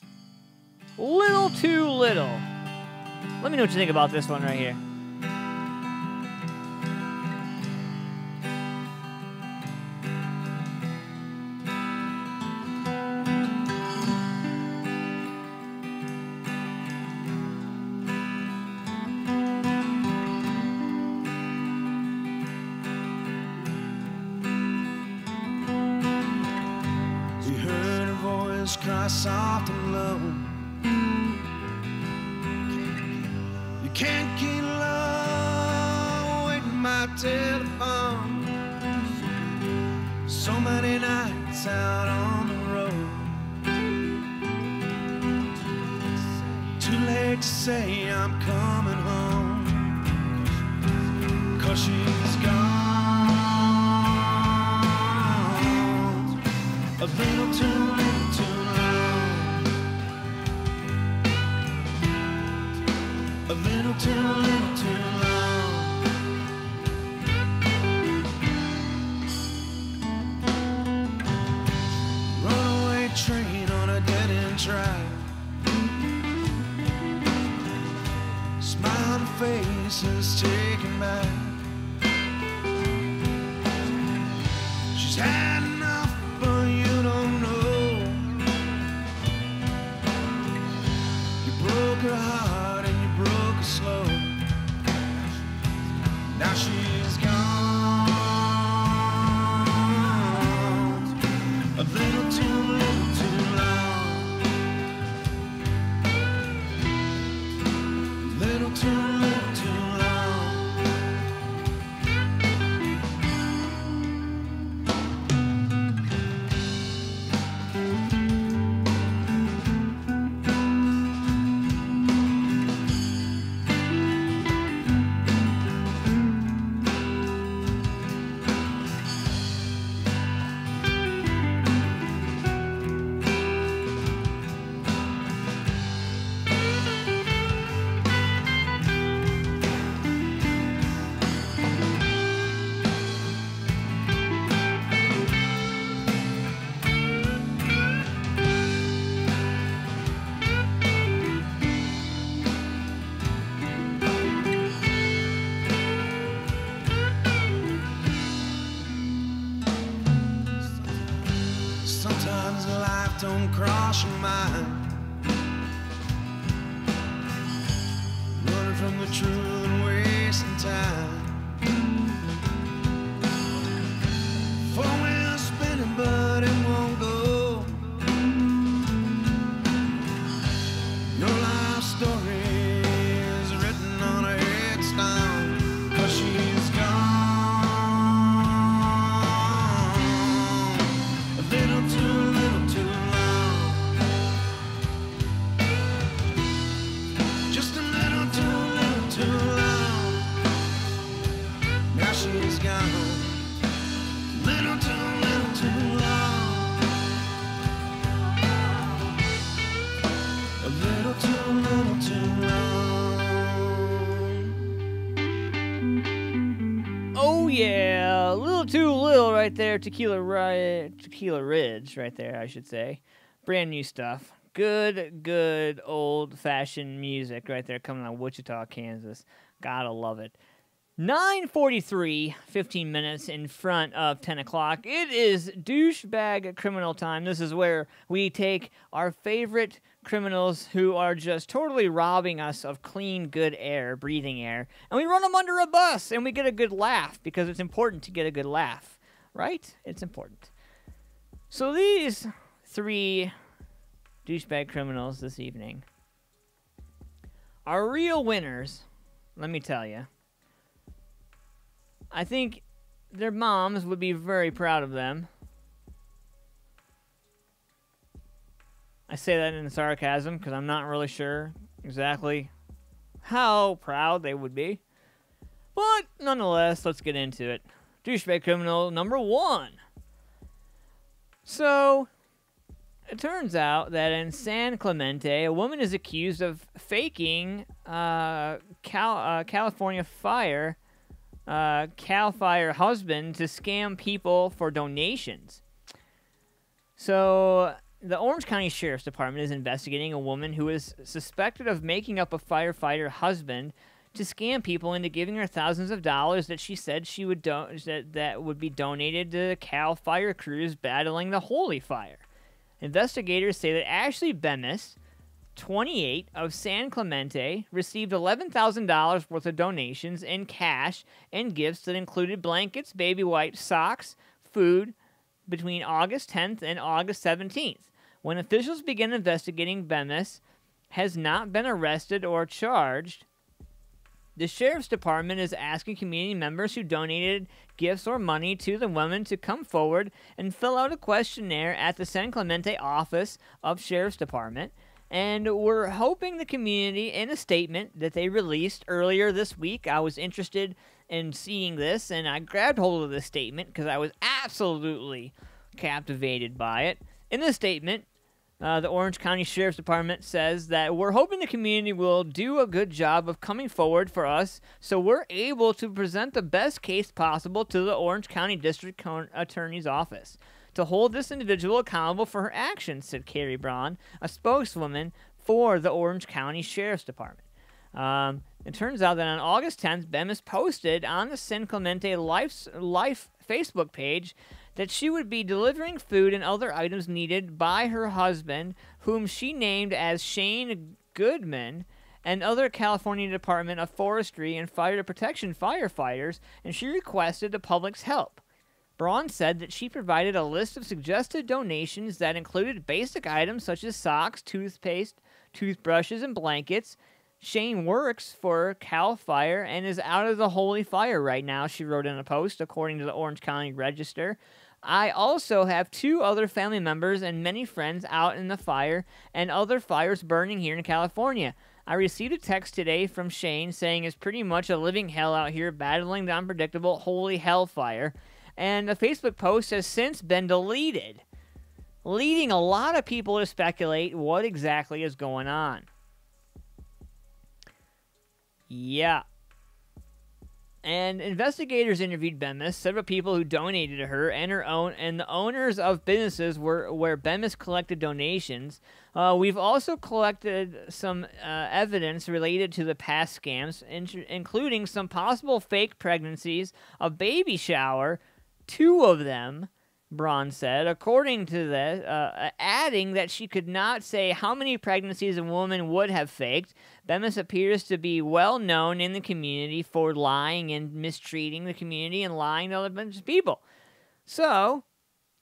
Little Too Little. Let me know what you think about this one right here. We heard a voice cry soft and low. You can't keep love waiting my telephone. So many nights out on the road. Too late to say I'm coming home. 'Cause she's gone. A little too long. A little too long. Runaway train on a dead-end track. Smiling faces taken back. She's had enough, but you don't know. You broke her heart and you broke her slow. Now she's gone. A little too long. Little too long. Sometimes life don't cross your mind. Running from the truth and wasting time. Four wheels spinning, but it won't go. Your life story is written on a headstone, 'cause she's gone. A little too long. Just a little too long. Now she's gone. Little too long. A little too long. Oh yeah, a little too little right there. Tequila Ridge right there, I should say. Brand new stuff. Good old-fashioned music right there coming out of Wichita, Kansas. Gotta love it. 9:43, 15 minutes in front of 10 o'clock. It is douchebag criminal time. This is where we take our favorite criminals who are just totally robbing us of clean, good air, breathing air, and we run them under a bus, and we get a good laugh, because it's important to get a good laugh, right? It's important. So these three douchebag criminals this evening are real winners, let me tell you. I think their moms would be very proud of them. I say that in sarcasm because I'm not really sure exactly how proud they would be. But nonetheless, let's get into it. Douchebag criminal number 1. So, it turns out that in San Clemente, a woman is accused of faking California Fire Cal Fire husband to scam people for donations. So, the Orange County Sheriff's Department is investigating a woman who is suspected of making up a firefighter husband to scam people into giving her thousands of dollars that she said she would that would be donated to Cal Fire crews battling the holy fire. Investigators say that Ashley Bemis, 28, of San Clemente, received $11,000 worth of donations in cash and gifts that included blankets, baby wipes, socks, food, between August 10th and August 17th. When officials began investigating, Bemis has not been arrested or charged. The Sheriff's Department is asking community members who donated gifts or money to the woman to come forward and fill out a questionnaire at the San Clemente office of Sheriff's Department. And we're hoping the community, in a statement that they released earlier this week, I was interested in seeing this, and I grabbed hold of this statement because I was absolutely captivated by it. In a statement, the Orange County Sheriff's Department says that we're hoping the community will do a good job of coming forward for us so we're able to present the best case possible to the Orange County District Attorney's Office to hold this individual accountable for her actions, said Carrie Braun, a spokeswoman for the Orange County Sheriff's Department. It turns out that on August 10th, Bemis posted on the San Clemente Life Facebook page that she would be delivering food and other items needed by her husband, whom she named as Shane Goodman, and other California Department of Forestry and Fire Protection firefighters, and she requested the public's help. Braun said that she provided a list of suggested donations that included basic items such as socks, toothpaste, toothbrushes, and blankets. Shane works for CAL FIRE and is out of the holy fire right now, she wrote in a post, according to the Orange County Register. I also have 2 other family members and many friends out in the fire and other fires burning here in California. I received a text today from Shane saying it's pretty much a living hell out here battling the unpredictable holy hellfire. And the Facebook post has since been deleted, leading a lot of people to speculate what exactly is going on. Yeah. And investigators interviewed Bemis, several people who donated to her, and the owners of businesses where Bemis collected donations. We've also collected some evidence related to the past scams, including some possible fake pregnancies, a baby shower, 2 of them, Braun said, according to this, adding that she could not say how many pregnancies a woman would have faked. Bemis appears to be well known in the community for lying and mistreating the community and lying to other bunch of people. So,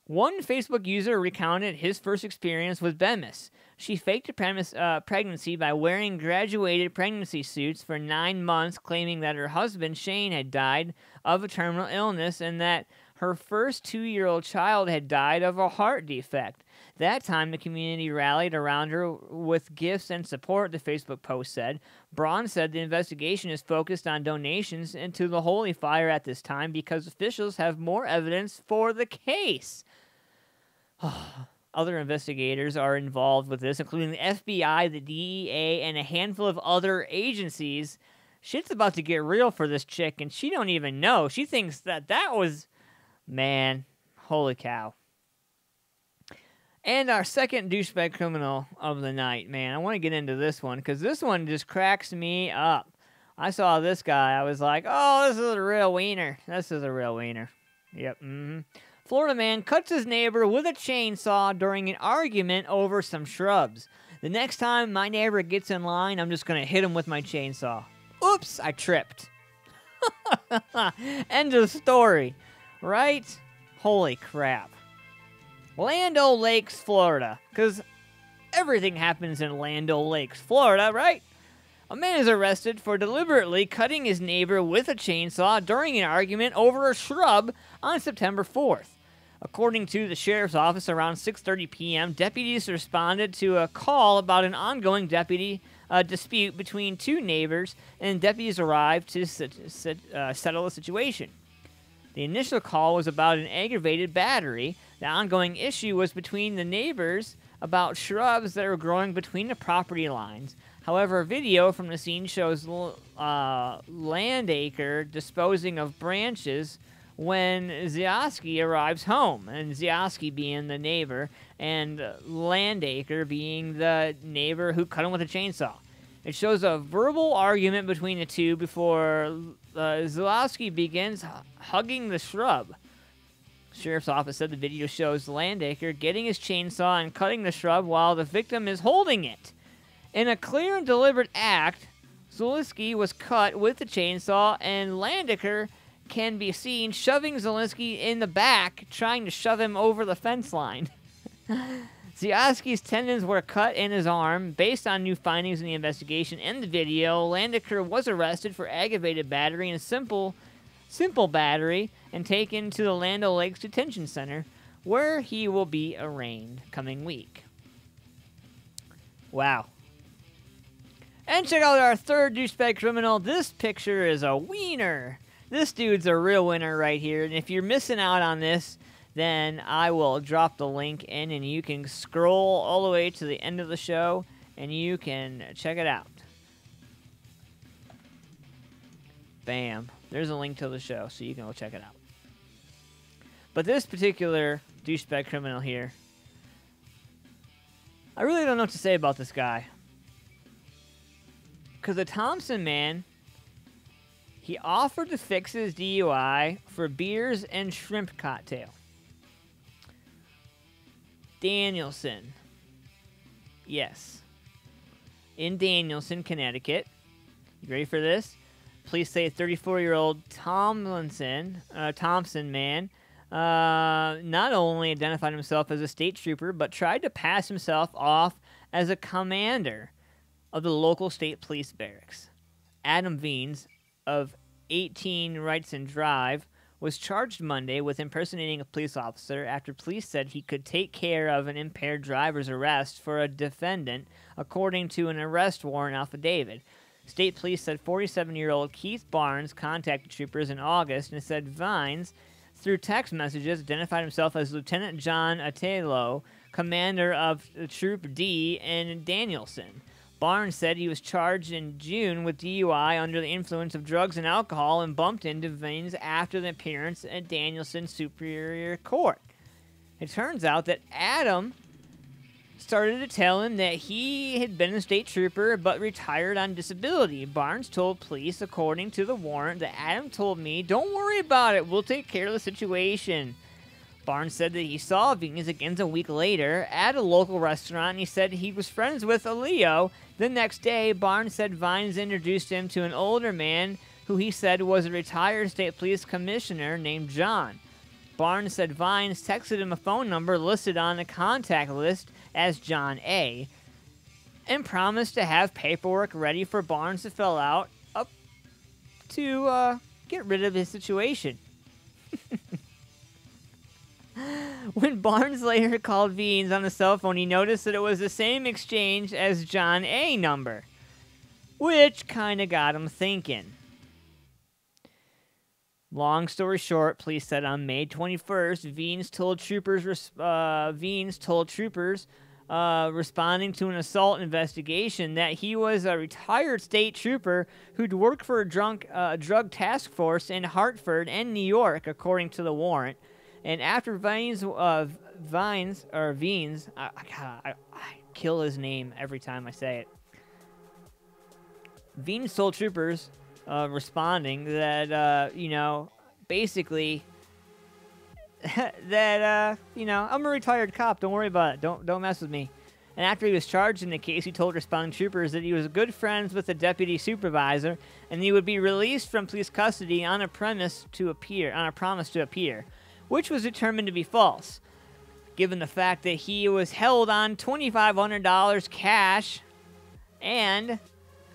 one Facebook user recounted his first experience with Bemis. She faked a pregnancy by wearing graduated pregnancy suits for 9 months, claiming that her husband, Shane, had died of a terminal illness and that her first 2-year-old child had died of a heart defect. That time, the community rallied around her with gifts and support, the Facebook post said. Braun said the investigation is focused on donations into the holy fire at this time because officials have more evidence for the case. Other investigators are involved with this, including the FBI, the DEA, and a handful of other agencies. Shit's about to get real for this chick, and she don't even know. She thinks that was... Man, holy cow. And our second douchebag criminal of the night, man. I want to get into this one, because this one just cracks me up. I saw this guy, I was like, oh, this is a real wiener. This is a real wiener. Yep, Florida man cuts his neighbor with a chainsaw during an argument over some shrubs. The next time my neighbor gets in line, I'm just going to hit him with my chainsaw. Oops, I tripped. End of story. Right? Holy crap. Land O'Lakes, Florida. Because everything happens in Land O'Lakes, Florida, right? A man is arrested for deliberately cutting his neighbor with a chainsaw during an argument over a shrub on September 4th. According to the sheriff's office, around 6:30 p.m., deputies responded to a call about an ongoing dispute between 2 neighbors, and deputies arrived to settle the situation. The initial call was about an aggravated battery. The ongoing issue was between the neighbors about shrubs that were growing between the property lines. However, a video from the scene shows Landacre disposing of branches when Ziaski arrives home, and Ziaski being the neighbor, and Landacre being the neighbor who cut him with a chainsaw. It shows a verbal argument between the two before Ziaski begins hugging the shrub. Sheriff's office said the video shows Landacre getting his chainsaw and cutting the shrub while the victim is holding it. In a clear and deliberate act, Zielinski was cut with the chainsaw, and Landacre can be seen shoving Zielinski in the back, trying to shove him over the fence line. Ziaski's tendons were cut in his arm. Based on new findings in the investigation and the video, Landacre was arrested for aggravated battery and simple battery and taken to the Land O'Lakes Detention Center, where he will be arraigned coming week. Wow. And check out our third douchebag criminal. This picture is a wiener. This dude's a real winner right here, and if you're missing out on this, then I will drop the link in, and you can scroll all the way to the end of the show, and you can check it out. Bam. There's a link to the show, so you can go check it out. But this particular douchebag criminal here, I really don't know what to say about this guy. Because the Thompson man, he offered to fix his DUI for beers and shrimp cocktail. Danielson. Yes. In Danielson, Connecticut. You ready for this? Police say 34-year-old Thompson man not only identified himself as a state trooper, but tried to pass himself off as a commander of the local state police barracks. Adam Veens of 18 Wrightson Drive was charged Monday with impersonating a police officer after police said he could take care of an impaired driver's arrest for a defendant, according to an arrest warrant affidavit. State police said 47-year-old Keith Barnes contacted troopers in August and said Vines, through text messages, identified himself as Lieutenant John Atelo, commander of Troop D in Danielson. Barnes said he was charged in June with DUI under the influence of drugs and alcohol and bumped into Vines after the appearance at Danielson Superior Court. It turns out that Adam started to tell him that he had been a state trooper but retired on disability. Barnes told police, according to the warrant, that Adam told me, "Don't worry about it, we'll take care of the situation." Barnes said that he saw Venus again a week later at a local restaurant, and he said he was friends with Leo. The next day, Barnes said Vines introduced him to an older man who he said was a retired state police commissioner named John. Barnes said Vines texted him a phone number listed on the contact list as John A. and promised to have paperwork ready for Barnes to fill out up to get rid of his situation. When Barnes later called Veens on the cell phone, he noticed that it was the same exchange as John A. number, which kind of got him thinking. Long story short, police said on May 21st, Veens told troopers responding to an assault investigation that he was a retired state trooper who'd worked for a drug task force in Hartford and New York, according to the warrant. And after Veens, I kill his name every time I say it. Veens told troopers responding that, basically, that, I'm a retired cop. Don't worry about it. Don't mess with me. And after he was charged in the case, he told responding troopers that he was good friends with the deputy supervisor and he would be released from police custody on a promise to appear, which was determined to be false, given the fact that he was held on $2,500 cash, and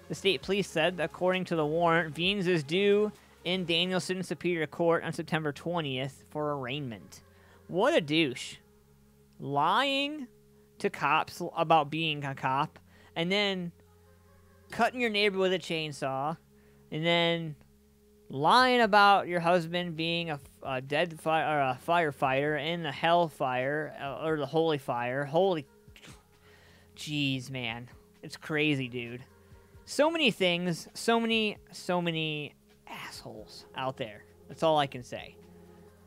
the state police said, according to the warrant, Veens is due in Danielson Superior Court on September 20th for arraignment. What a douche. Lying to cops about being a cop, and then cutting your neighbor with a chainsaw, and then lying about your husband being a firefighter in the hellfire, or the holy fire. Holy... Jeez, man. It's crazy, dude. So many things, so many assholes out there. That's all I can say.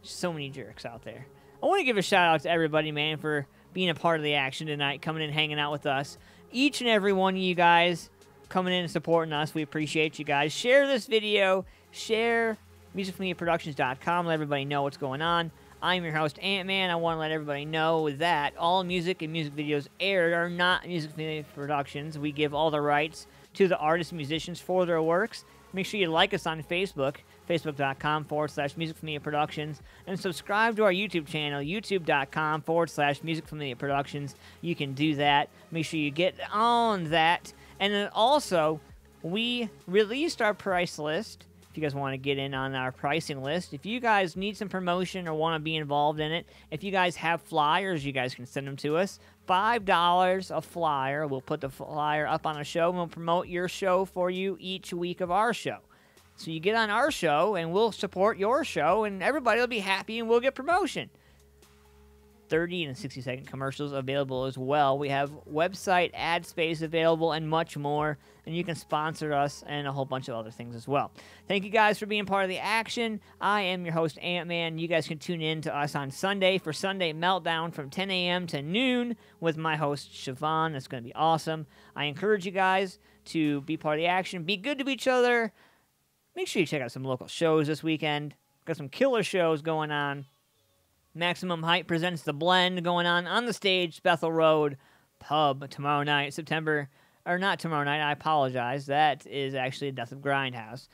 So many jerks out there. I want to give a shout out to everybody, man, for being a part of the action tonight, coming in, hanging out with us. Each and every one of you guys coming in and supporting us. We appreciate you guys. Share this video. Share musicfamiliaproductions.com. Let everybody know what's going on. I'm your host, Antman. I want to let everybody know that all music and music videos aired are not Music Familia Productions. We give all the rights to the artists and musicians for their works. Make sure you like us on Facebook, facebook.com/Music Familia Productions, and subscribe to our YouTube channel, youtube.com/Music Familia Productions. You can do that. Make sure you get on that. And then also, we released our price list. If you guys want to get in on our pricing list, if you guys need some promotion or want to be involved in it, if you guys have flyers, you guys can send them to us. $5 a flyer. We'll put the flyer up on a show, and we'll promote your show for you each week of our show. So you get on our show, and we'll support your show, and everybody will be happy, and we'll get promotion. 30 and 60-second commercials available as well. We have website ad space available and much more. And you can sponsor us and a whole bunch of other things as well. Thank you guys for being part of the action. I am your host, Antman. You guys can tune in to us on Sunday for Sunday Meltdown from 10 a.m. to noon with my host, Siobhan. That's going to be awesome. I encourage you guys to be part of the action. Be good to each other. Make sure you check out some local shows this weekend. Got some killer shows going on. Maximum Height presents The Blend going on the stage, Bethel Road Pub tomorrow night, not tomorrow night, I apologize. That is actually Death of Grindhouse.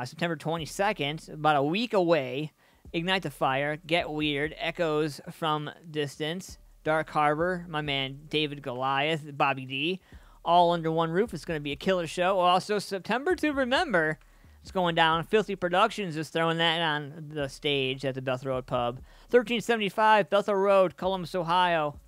September 22nd, about a week away. Ignite the Fire, Get Weird, Echoes from Distance, Dark Harbor, my man David Goliath, Bobby D. All under one roof. It's going to be a killer show. Also, September to remember. It's going down. Filthy Productions is throwing that on the stage at the Bethel Road Pub. 1375 Bethel Road, Columbus, Ohio.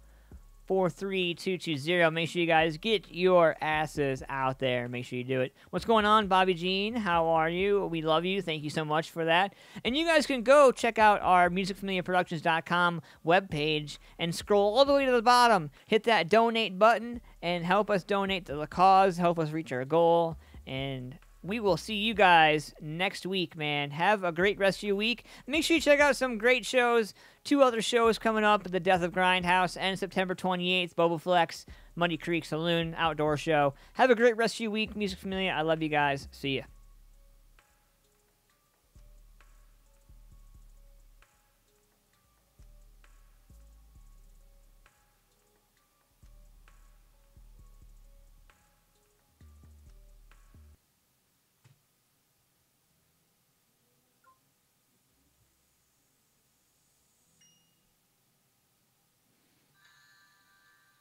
43220. Make sure you guys get your asses out there. Make sure you do it. What's going on, Bobby Jean? How are you? We love you. Thank you so much for that. And you guys can go check out our musicfamiliaproductions.com webpage and scroll all the way to the bottom. Hit that donate button and help us donate to the cause. Help us reach our goal. And we will see you guys next week, man. Have a great rest of your week. Make sure you check out some great shows. 2 other shows coming up, The Death of Grindhouse and September 28th, Boba Flex, Muddy Creek Saloon Outdoor Show. Have a great rest of your week, Music Familia. I love you guys. See ya.